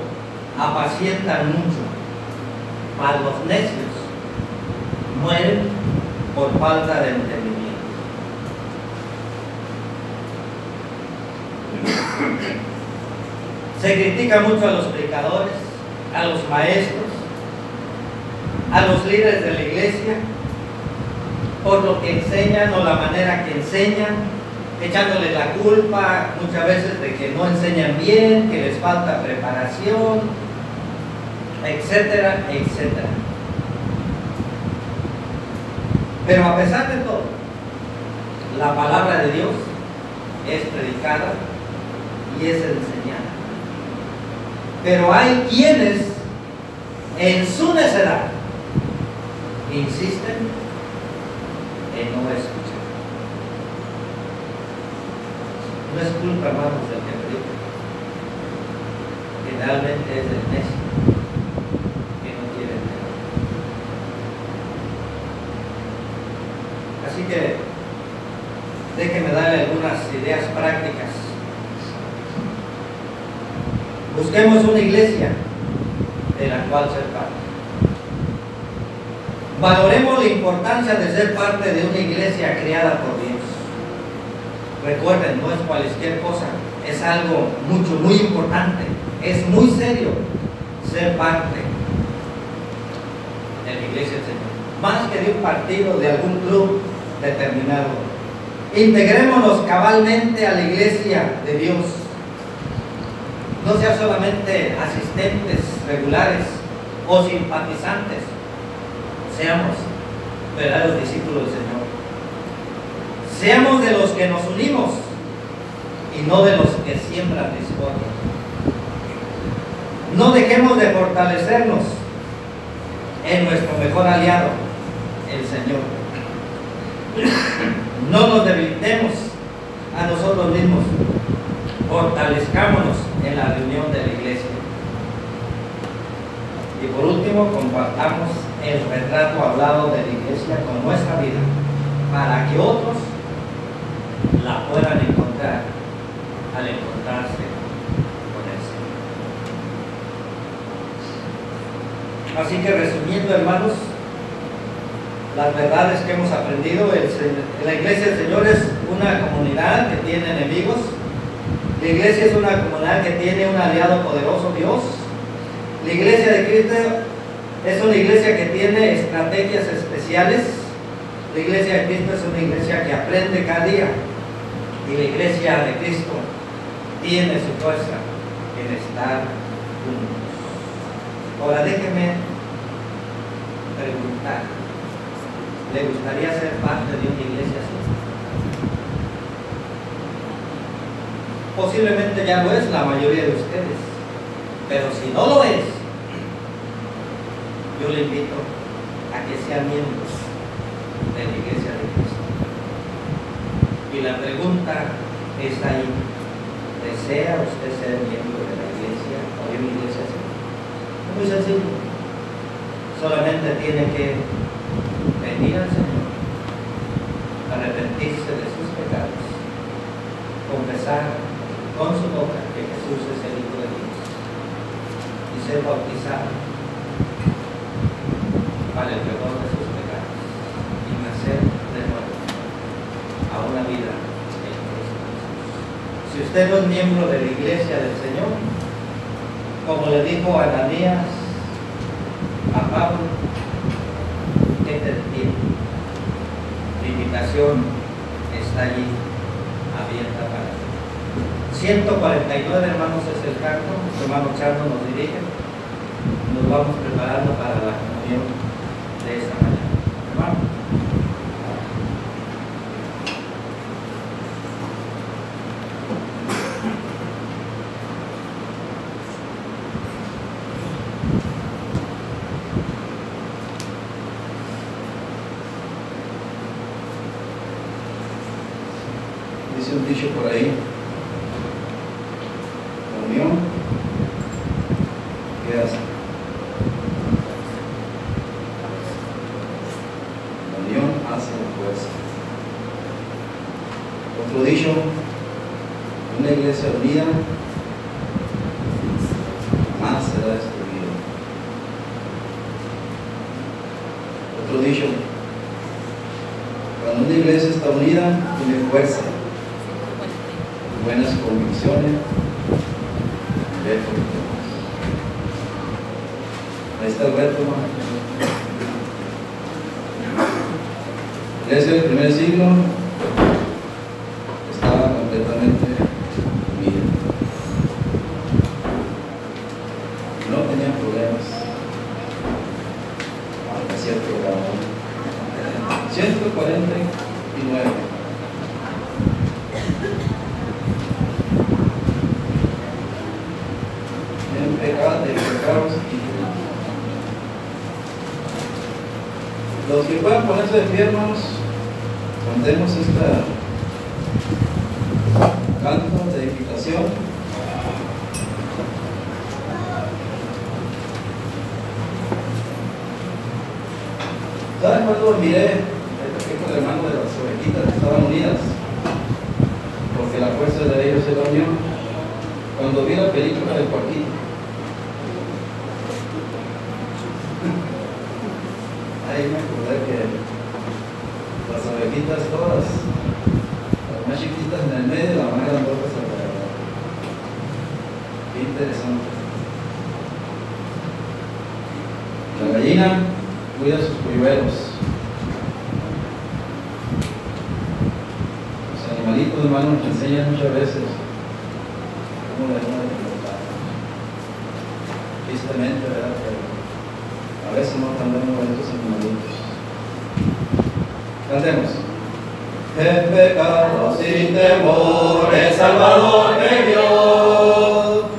apacientan mucho, mas los necios mueren por falta de entendimiento. Se critica mucho a los predicadores, a los maestros, a los líderes de la iglesia por lo que enseñan o la manera que enseñan, echándole la culpa muchas veces de que no enseñan bien, que les falta preparación, etcétera, etcétera. Pero a pesar de todo, la palabra de Dios es predicada y es enseñada. Pero hay quienes en su necedad insisten en no escuchar. No es culpa, hermanos, del que predica. Generalmente es del necio que no quiere entender. Así que déjenme darle algunas ideas prácticas. Busquemos una iglesia de la cual ser parte. Valoremos la importancia de ser parte de una iglesia creada por Dios. Recuerden, no es cualquier cosa, es algo muy importante, es muy serio ser parte de la iglesia del Señor, más que de un partido, de algún club determinado. Integrémonos cabalmente a la iglesia de Dios. No sean solamente asistentes regulares o simpatizantes, seamos verdaderos discípulos del Señor. Seamos de los que nos unimos y no de los que siembran discordia. No dejemos de fortalecernos en nuestro mejor aliado, el Señor. No nos debilitemos a nosotros mismos. Fortalezcámonos en la reunión de la iglesia. Y por último, compartamos el retrato hablado de la iglesia con nuestra vida, para que otros la puedan encontrar al encontrarse con el Señor. Así que resumiendo, hermanos, las verdades que hemos aprendido. La iglesia del Señor es una comunidad que tiene enemigos. La iglesia es una comunidad que tiene un aliado poderoso, Dios. La iglesia de Cristo es una iglesia que tiene estrategias especiales. La iglesia de Cristo es una iglesia que aprende cada día. Y la iglesia de Cristo tiene su fuerza en estar juntos. Ahora déjeme preguntar, ¿le gustaría ser parte de una iglesia así? Posiblemente ya lo es la mayoría de ustedes, pero si no lo es, yo le invito a que sean miembros de la iglesia de Cristo. Y la pregunta está ahí: ¿desea usted ser miembro de la iglesia o de una iglesia así? Es muy sencillo. Solamente tiene que venir al Señor, arrepentirse de sus pecados, confesar con su boca que Jesús es el Hijo de Dios y ser bautizado para el perdón de sus pecados y nacer de nuevo a una vida en Cristo. Si usted no es miembro de la iglesia del Señor, como le dijo Ananías a Pablo, ¿qué te detiene? La invitación está allí abierta para ti. 149, hermanos, es el canto. Nuestro hermano Charno nos dirige. Nos vamos preparando para la comunión de esta mañana. Hermano. Dice un dicho por ahí: la unión, ¿qué hace? La unión hace la fuerza. Otro dicho: una iglesia unida jamás será destruida. Otro dicho: cuando una iglesia está unida, tiene fuerza, buenas convicciones, reto. Ahí está el reto, hermano. La iglesia del primer siglo estaba completamente unida. No tenían problemas. Aunque cierto grado. 149. De pecados y los que puedan ponerse de pie, hermanos, cantemos esta canto de edificación. ¿Saben cuándo miré el hermano de las ovejitas que estaban unidas? Porque la fuerza de ellos es la unión. Cuando vi la película del Joaquín, ahí me acordé que las ovejitas todas, las más chiquitas en el medio, la más grandotas alrededor. Qué interesante. La gallina cuida sus polluelos. Los animalitos, hermanos, nos enseñan muchas veces cómo debemos de comportarnos. Tristemente, ¿verdad? Pero a veces no andamos con estos animalitos. Cantemos. En pecado sin temor, el Salvador me dio,